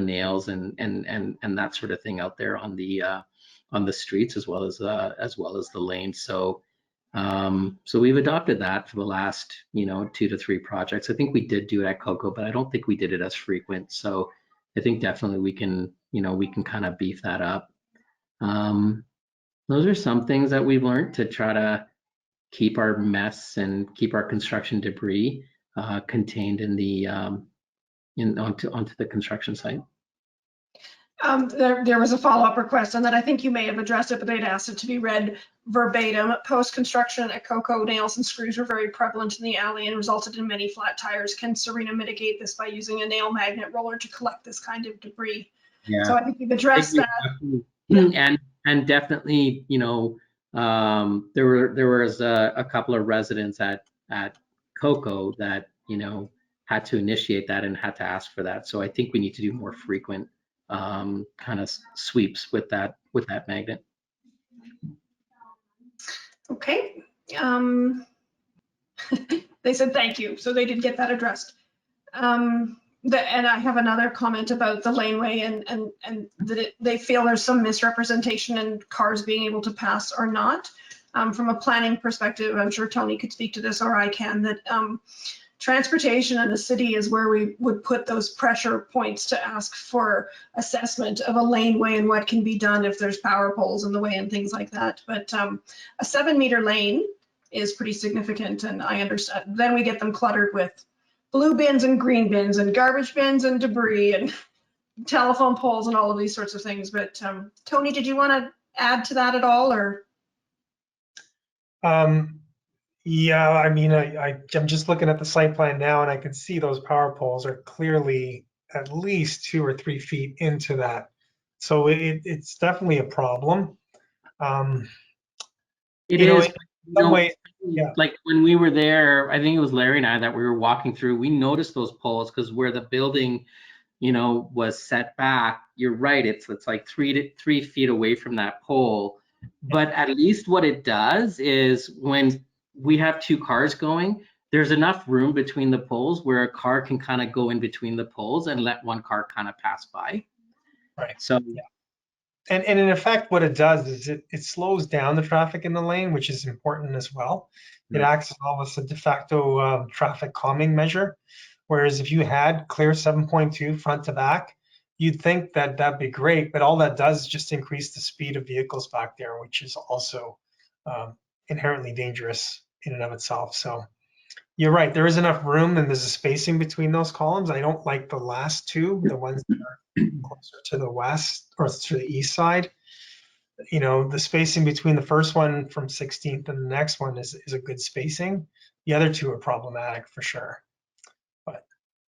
E: nails and that sort of thing out there on the streets as well as the lanes. So we've adopted that for the last, you know, 2 to 3 projects. I think we did do it at Coco, but I don't think we did it as frequent. So I think definitely we can kind of beef that up. Those are some things that we've learned to try to keep our mess and keep our construction debris contained in the onto the construction site.
A: There was a follow-up request on that. I think you may have addressed it, but they'd asked it to be read verbatim. Post-construction at Coco, nails and screws were very prevalent in the alley and resulted in many flat tires. Can Serena mitigate this by using a nail magnet roller to collect this kind of debris?
E: Yeah.
A: So I think you've addressed that.
E: And definitely, you know, there was a couple of residents at Coco that, you know, had to initiate that and had to ask for that. So I think we need to do more frequent kind of sweeps with that magnet.
A: Okay. They said thank you, so they did get that addressed. And I have another comment about the laneway and that they feel there's some misrepresentation in cars being able to pass or not. From a planning perspective, I'm sure Tony could speak to this, or I can, that transportation in the city is where we would put those pressure points to ask for assessment of a laneway and what can be done if there's power poles in the way and things like that. But a 7-meter lane is pretty significant, and I understand. Then we get them cluttered with blue bins and green bins and garbage bins and debris and telephone poles and all of these sorts of things. But Tony, did you want to add to that at all, or?
B: Yeah, I mean, I'm just looking at the site plan now, and I can see those power poles are clearly at least 2 or 3 feet into that. So it's definitely a problem.
E: It
B: You know,
E: is.
B: in some ways, yeah.
E: Like when we were there, I think it was Larry and I that we were walking through, we noticed those poles because where the building, was set back, you're right, it's like 3 feet away from that pole. But at least what it does is when we have 2 cars going, there's enough room between the poles where a car can kind of go in between the poles and let one car kind of pass by.
B: Right.
E: So
B: yeah. And in effect, what it does is it slows down the traffic in the lane, which is important as well. It acts as almost a de facto traffic calming measure. Whereas if you had clear 7.2 front to back, you'd think that that'd be great, but all that does is just increase the speed of vehicles back there, which is also inherently dangerous in and of itself. So you're right, there is enough room and there's a spacing between those columns. I don't like the last 2, the ones that are closer to the west or to the east side. The spacing between the first one from 16th and the next one is a good spacing. The other 2 are problematic for sure. But,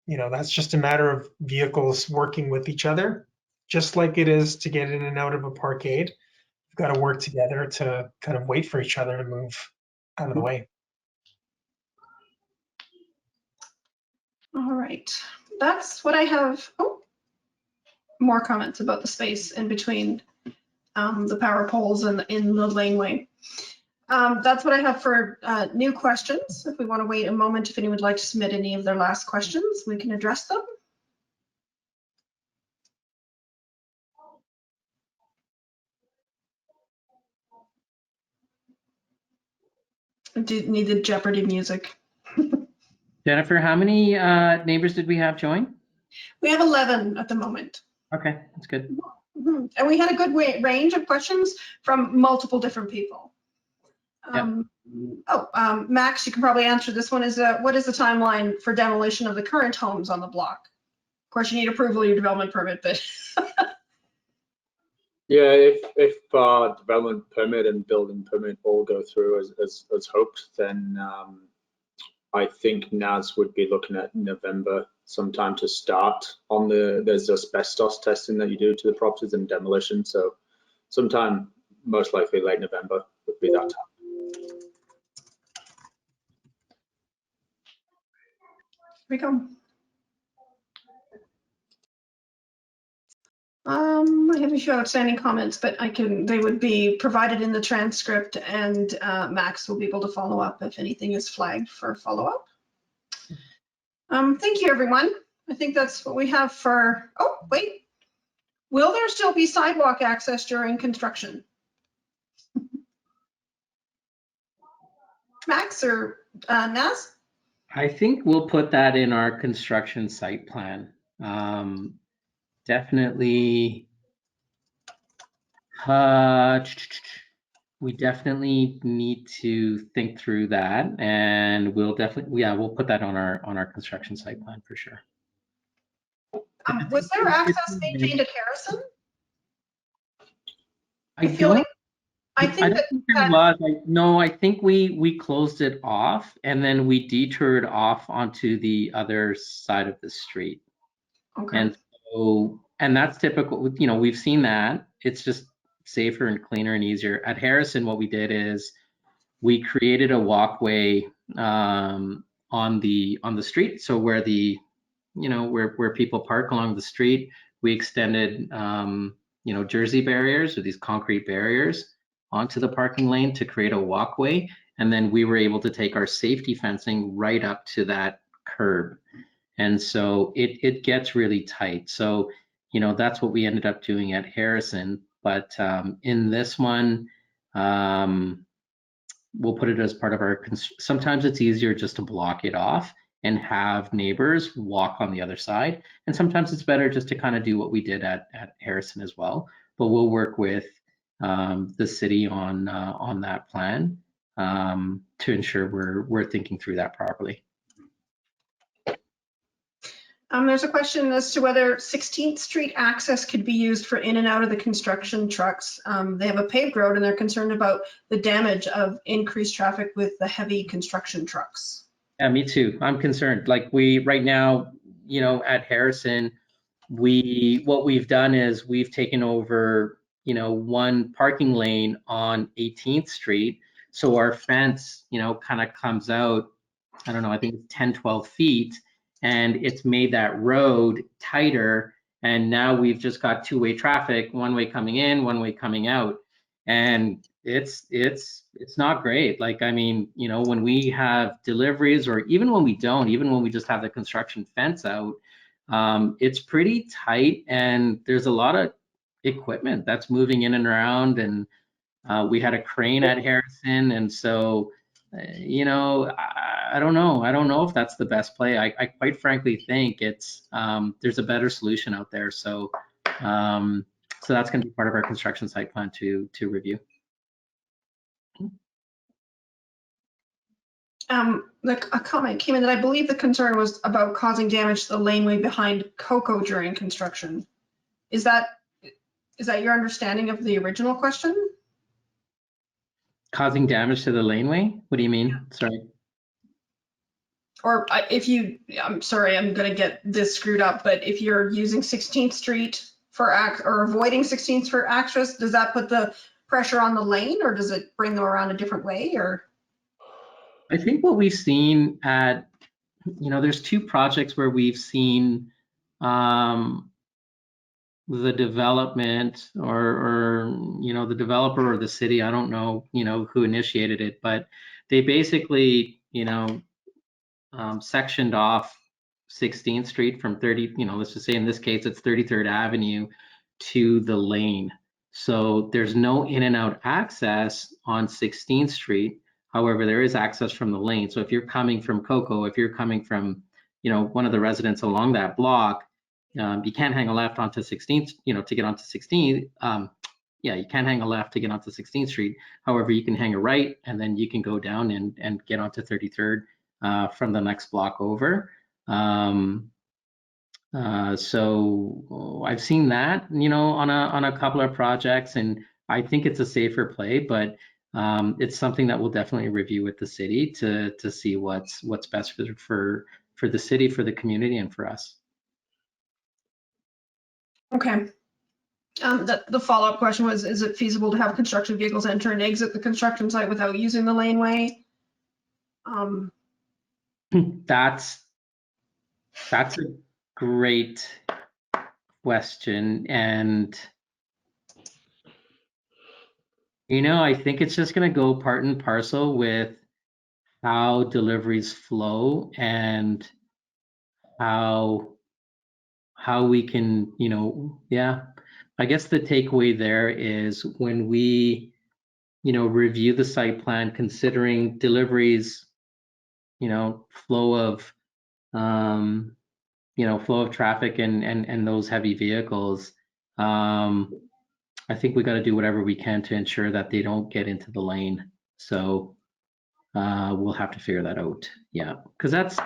B: that's just a matter of vehicles working with each other, just like it is to get in and out of a parkade. You've got to work together to kind of wait for each other to move out of the way.
A: All right, that's what I have. Oh, more comments about the space in between the power poles and in the laneway. That's what I have for new questions. If we want to wait a moment, if anyone would like to submit any of their last questions, we can address them. I do need the Jeopardy music.
E: Jennifer, how many neighbors did we have join?
A: We have 11 at the moment.
E: Okay, that's good.
A: Mm-hmm. And we had a good range of questions from multiple different people. Max, you can probably answer this one. What is the timeline for demolition of the current homes on the block? Of course, you need approval of your development permit, but.
D: Yeah, if development permit and building permit all go through as hoped, then I think NAS would be looking at November sometime to start on there's asbestos testing that you do to the properties and demolition. So sometime, most likely late November would be that time.
A: Here we go. I have a few outstanding comments, but they would be provided in the transcript, and Max will be able to follow up if anything is flagged for follow-up. Thank you, everyone. I think that's what we have for, oh, wait. Will there still be sidewalk access during construction? Max or Naz?
E: I think we'll put that in our construction site plan. Definitely, we definitely need to think through that, and we'll put that on our construction site plan for sure.
A: Was there access maintained at Harrison?
E: I think we closed it off and then we detoured off onto the other side of the street.
A: Okay.
E: And that's typical, we've seen that. It's just safer and cleaner and easier. At Harrison, what we did is we created a walkway on the street. So where where people park along the street, we extended jersey barriers or these concrete barriers onto the parking lane to create a walkway. And then we were able to take our safety fencing right up to that curb. And so it gets really tight. So, that's what we ended up doing at Harrison. But in this one, we'll put it as part of our, sometimes it's easier just to block it off and have neighbors walk on the other side. And sometimes it's better just to kind of do what we did at Harrison as well. But we'll work with the city on that plan to ensure we're thinking through that properly.
A: There's a question as to whether 16th Street access could be used for in and out of the construction trucks. They have a paved road and they're concerned about the damage of increased traffic with the heavy construction trucks.
E: Yeah, me too. I'm concerned. Like right now, at Harrison, what we've done is we've taken over, one parking lane on 18th Street. So our fence, kind of comes out, I don't know, I think it's 10, 12 feet, and it's made that road tighter. And now we've just got two-way traffic, one way coming in, one way coming out. And it's not great. Like, I mean, when we have deliveries, or even when we don't, even when we just have the construction fence out, it's pretty tight, and there's a lot of equipment that's moving in and around. And we had a crane at Harrison, and so I don't know. I don't know if that's the best play. I quite frankly think it's there's a better solution out there. So so that's going to be part of our construction site plan to review.
A: A comment came in that I believe the concern was about causing damage to the laneway behind Coco during construction. Is that your understanding of the original question?
E: Causing damage to the laneway? What do you mean? Sorry.
A: Or I'm sorry, I'm going to get this screwed up, but if you're using 16th Street or avoiding 16th for access, does that put the pressure on the lane, or does it bring them around a different way? Or
E: I think what we've seen at, there's two projects where we've seen the development or the developer or the city, I don't know, who initiated it, but they basically, sectioned off 16th Street from 30, let's just say in this case, it's 33rd Avenue to the lane. So there's no in and out access on 16th Street. However, there is access from the lane. So if you're coming from Coco, if you're coming from, one of the residents along that block, you can't hang a left onto 16th, to get onto 16th. You can't hang a left to get onto 16th Street. However, you can hang a right, and then you can go down and get onto 33rd from the next block over. So I've seen that, on a couple of projects, and I think it's a safer play, but it's something that we'll definitely review with the city to see what's best for the city, for the community, and for us.
A: okay. The follow-up question was, is it feasible to have construction vehicles enter and exit the construction site without using the laneway?
E: That's a great question. And, I think it's just going to go part and parcel with how deliveries flow and how we can, I guess the takeaway there is when we, review the site plan, considering deliveries, flow of traffic and those heavy vehicles, I think we got to do whatever we can to ensure that they don't get into the lane. So we'll have to figure that out. Yeah, because that's,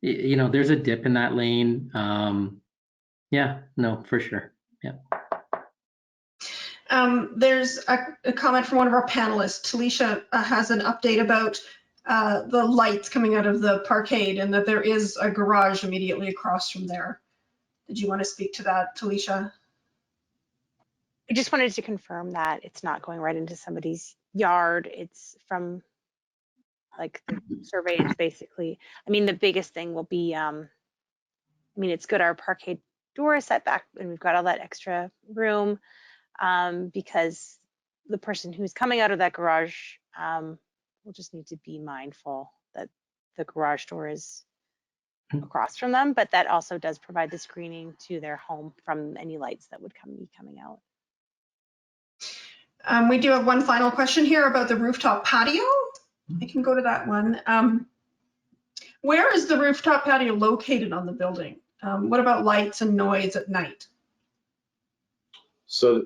E: there's a dip in that lane. Yeah, no, for sure. Yeah.
A: There's a comment from one of our panelists. Talisha has an update about the lights coming out of the parkade, and that there is a garage immediately across from there. Did you want to speak to that, Talisha?
C: I just wanted to confirm that it's not going right into somebody's yard. It's from, like, the survey is basically, I mean, the biggest thing will be, it's good our parkade door is set back and we've got all that extra room, because the person who's coming out of that garage will just need to be mindful that the garage door is across from them, but that also does provide the screening to their home from any lights that would be coming out.
A: We do have one final question here about the rooftop patio. I can go to that one. Where is the rooftop patio located on the building? What about lights and noise at night?
D: So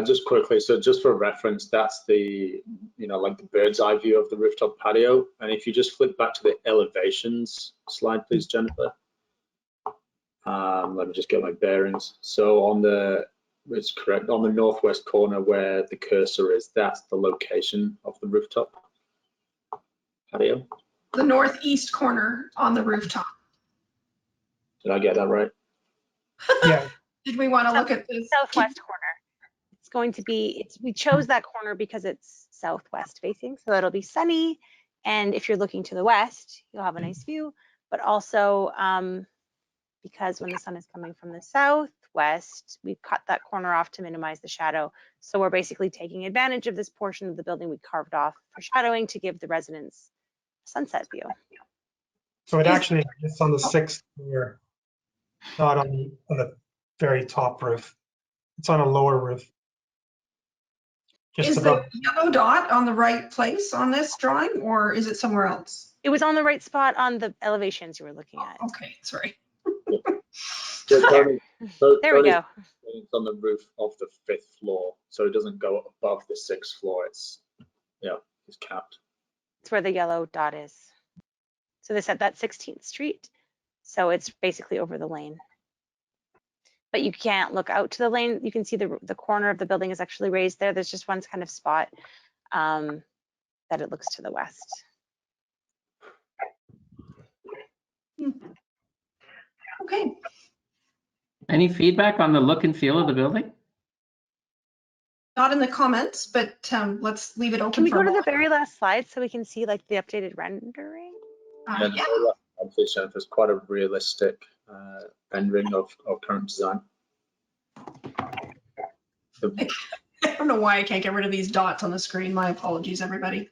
D: just quickly, so just for reference, that's the, like the bird's eye view of the rooftop patio. And if you just flip back to the elevations slide, please, Jennifer. Let me just get my bearings. So it's correct, on the northwest corner where the cursor is, that's the location of the rooftop patio.
A: The northeast corner on the rooftop.
D: Did I get that right?
B: Yeah,
A: Did we want to look at this?
C: Southwest corner. It's going to be, we chose that corner because it's southwest facing, so it'll be sunny. And if you're looking to the west, you'll have a nice view, but also because when the sun is coming from the southwest, we cut that corner off to minimize the shadow. So we're basically taking advantage of this portion of the building we carved off for shadowing to give the residents a sunset view.
B: so it actually is on the 6th floor, not on the very top roof. It's on a lower roof. Just
A: Is
B: above.
A: the yellow dot on the right place on this drawing, or is it somewhere else?
C: It was on the right spot on the elevations you were looking at.
A: Okay, sorry.
D: So Tony,
C: There we go.
D: It's on the roof of the 5th floor, so it doesn't go above the 6th floor. It's capped.
C: It's where the yellow dot is. So this at that 16th Street. So it's basically over the lane. But you can't look out to the lane. You can see the corner of the building is actually raised there. There's just one kind of spot that it looks to the west.
A: Okay.
E: Any feedback on the look and feel of the building?
A: Not in the comments, but let's leave it open.
C: Can we
A: for
C: go
A: a
C: to the
A: moment.
C: very last slide so we can see like the updated rendering?
D: And
A: Yeah.
D: there's quite a realistic rendering of current design.
A: I don't know why I can't get rid of these dots on the screen. My apologies, everybody.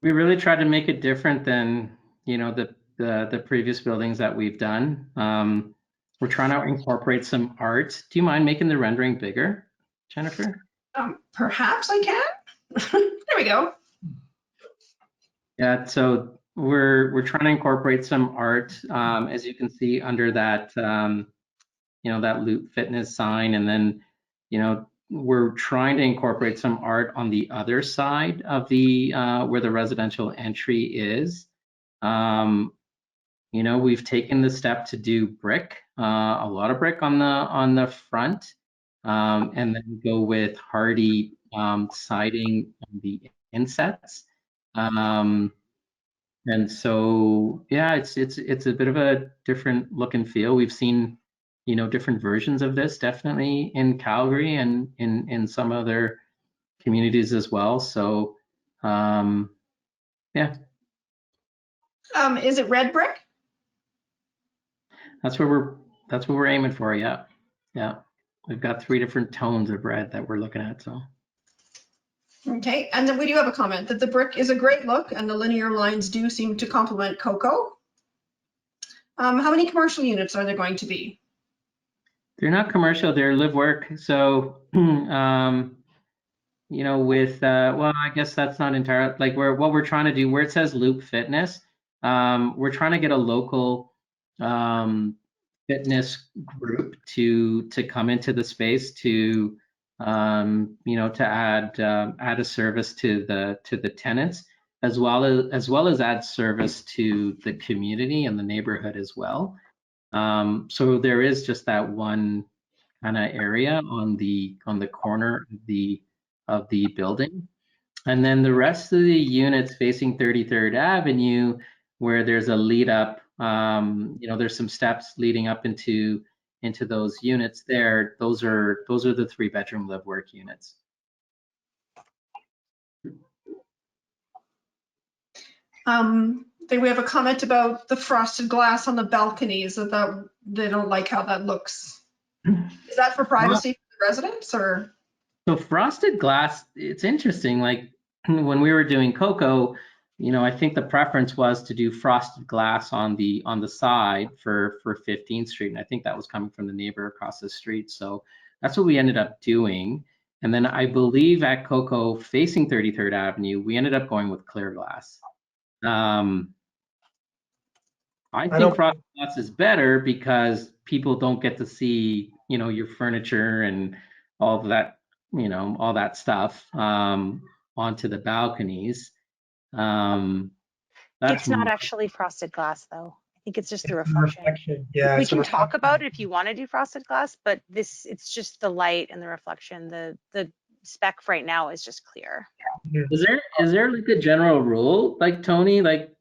E: We really tried to make it different than, the previous buildings that we've done. We're trying to incorporate some art. Do you mind making the rendering bigger, Jennifer?
A: Perhaps I can. There we go.
E: Yeah, so we're trying to incorporate some art, as you can see under that, that Loop Fitness sign, and then, we're trying to incorporate some art on the other side of the where the residential entry is. We've taken the step to do brick, a lot of brick on the front, and then go with hardy siding on the insets. And so, yeah, it's a bit of a different look and feel. We've seen, different versions of this definitely in Calgary and in some other communities as well. So, yeah.
A: Is it red brick?
E: That's what we're aiming for. Yeah. Yeah. We've got 3 different tones of red that we're looking at. So.
A: Okay, and then we do have a comment that the brick is a great look and the linear lines do seem to complement Coco. How many commercial units are there going to be?
E: They're not commercial, they're live work. So, well, I guess that's not entirely, like what we're trying to do, where it says Loop Fitness, we're trying to get a local fitness group to come into the space to add a service to the tenants, as well as add service to the community and the neighborhood as well. So there is just that one kind of area on the corner of the building, and then the rest of the units facing 33rd Avenue, where there's a lead up. There's some steps leading up into those units there. Those are the 3-bedroom live work units.
A: We have a comment about the frosted glass on the balconies, that they don't like how that looks. Is that for privacy for the residents, or?
E: So frosted glass, it's interesting. Like when we were doing Coco, I think the preference was to do frosted glass on the side for 15th Street, and I think that was coming from the neighbor across the street. So that's what we ended up doing. And then I believe at Coco facing 33rd Avenue, we ended up going with clear glass. I think frosted glass is better because people don't get to see, your furniture and all of that, all that stuff onto the balconies.
C: It's not actually frosted glass though. I think it's just the reflection.
B: Yeah,
C: We can talk about it if you want to do frosted glass, but it's just the light and the reflection. The spec right now is just clear.
E: Is there like a general rule, like Tony, like,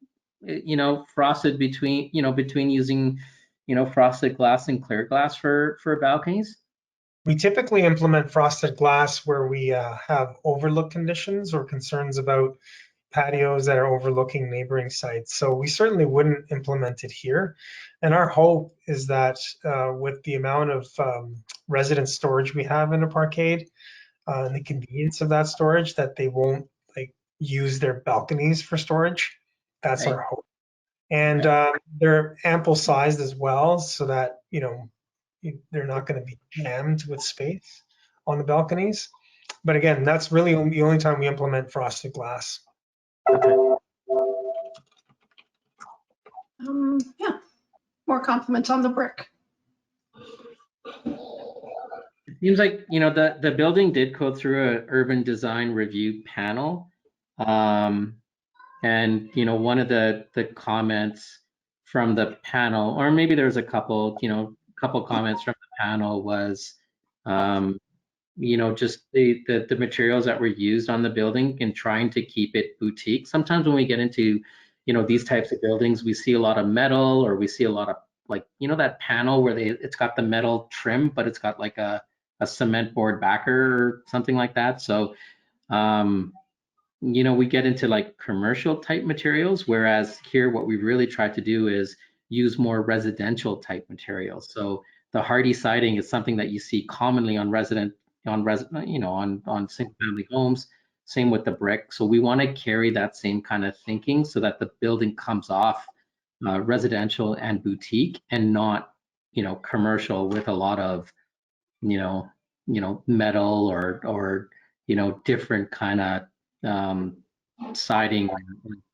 E: frosted between using, frosted glass and clear glass for balconies?
B: We typically implement frosted glass where we have overlook conditions or concerns about patios that are overlooking neighboring sites. So we certainly wouldn't implement it here. And our hope is that with the amount of resident storage we have in a parkade and the convenience of that storage, that they won't use their balconies for storage. That's our hope. And they're ample sized as well, so that they're not going to be jammed with space on the balconies. But again, that's really the only time we implement frosted glass.
A: Yeah, more compliments on the brick.
E: It seems like, the building did go through an urban design review panel. And, one of the comments from the panel, or maybe there was a couple comments from the panel was, just the materials that were used on the building and trying to keep it boutique. Sometimes when we get into, these types of buildings, we see a lot of metal, or we see a lot of that panel where it's got the metal trim, but it's got like a cement board backer or something like that. So, we get into like commercial type materials, whereas here what we really try to do is use more residential type materials. So the hardy siding is something that you see commonly on single family homes. Same with the brick. So we want to carry that same kind of thinking so that the building comes off residential and boutique, and not, commercial with a lot of, metal or different kind of siding or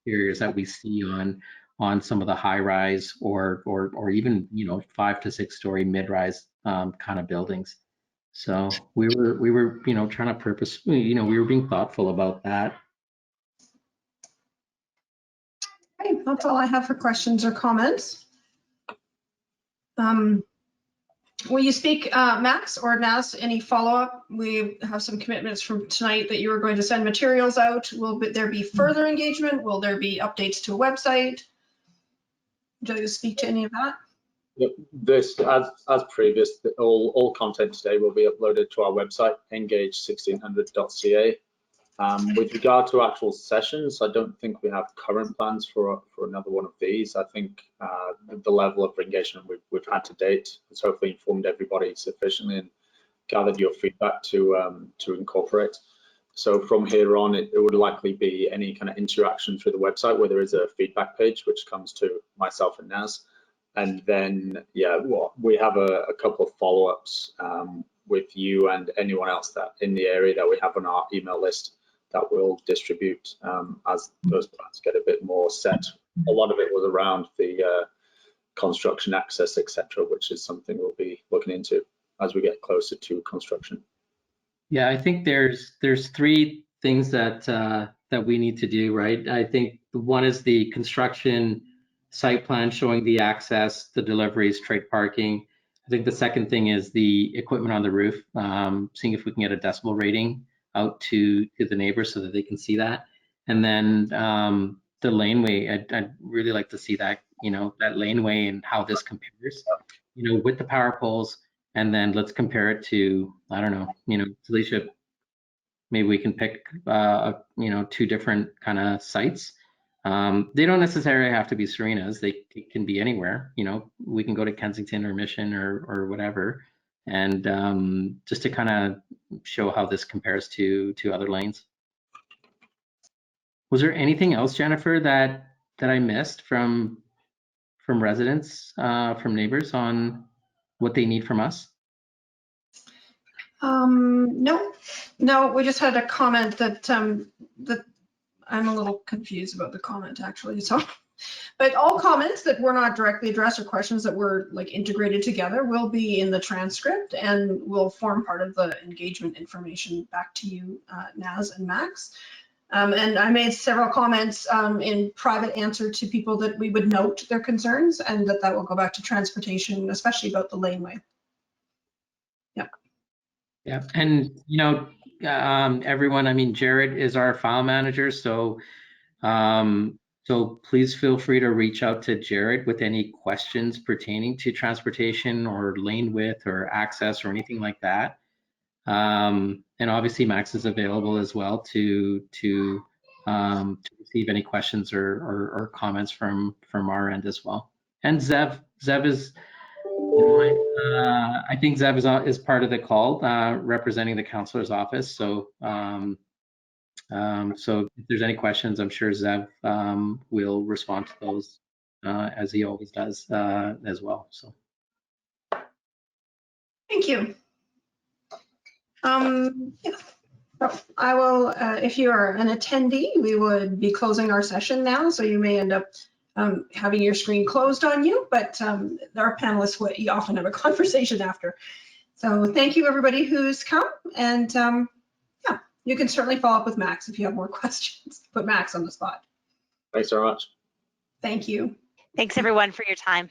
E: interiors that we see on some of the high rise or even 5 to 6 story mid rise kind of buildings. So we were trying to we were being thoughtful about that.
A: Okay, that's all I have for questions or comments. Will you speak, Max or Naz, any follow-up? We have some commitments from tonight that you were going to send materials out. Will there be further engagement? Will there be updates to a website? Would you like to speak to any of that?
D: Yep. This, as previous, all content today will be uploaded to our website, engage1600.ca. With regard to actual sessions, I don't think we have current plans for another one of these. I think the level of engagement we've had to date has hopefully informed everybody sufficiently and gathered your feedback to incorporate. So from here on, it would likely be any kind of interaction through the website where there is a feedback page which comes to myself and Naz. And then, yeah, we have a couple of follow-ups with you and anyone else that in the area that we have on our email list that we'll distribute as those plans get a bit more set. A lot of it was around the construction access, etc., which is something we'll be looking into as we get closer to construction.
E: Yeah, I think there's 3 things that that we need to do, right? I think one is the construction site plan showing the access, the deliveries, trade parking. I think the second thing is the equipment on the roof, seeing if we can get a decibel rating out to the neighbors so that they can see that. And then the laneway, I'd really like to see that, that laneway and how this compares, with the power poles. And then let's compare it to, I don't know, Talisha, maybe we can pick, 2 different kind of sites. They don't necessarily have to be Serena's. They can be anywhere. We can go to Kensington or Mission or whatever, and just to kind of show how this compares to other lanes. Was there anything else, Jennifer, that I missed from residents, from neighbors on what they need from us?
A: No, we just had a comment that, that I'm a little confused about the comment actually, so. But all comments that were not directly addressed or questions that were like integrated together will be in the transcript and will form part of the engagement information back to you, Naz and Max. And I made several comments in private answer to people that we would note their concerns, and that will go back to transportation, especially about the laneway.
E: Yeah, and everyone, I mean, Jared is our file manager, so so please feel free to reach out to Jared with any questions pertaining to transportation or lane width or access or anything like that. And obviously Max is available as well to receive any questions or comments from our end as well. And Zev is, I think Zev is part of the call, representing the councillor's office. So, so if there's any questions, I'm sure Zev will respond to those as he always does as well. So,
A: Thank you. Yeah. So I will, if you are an attendee, we would be closing our session now, so you may end up having your screen closed on you, but our panelists would often have a conversation after. So thank you everybody who's come, and yeah, you can certainly follow up with Max if you have more questions. Put Max on the spot.
D: Thanks very much.
A: Thank you.
C: Thanks everyone for your time.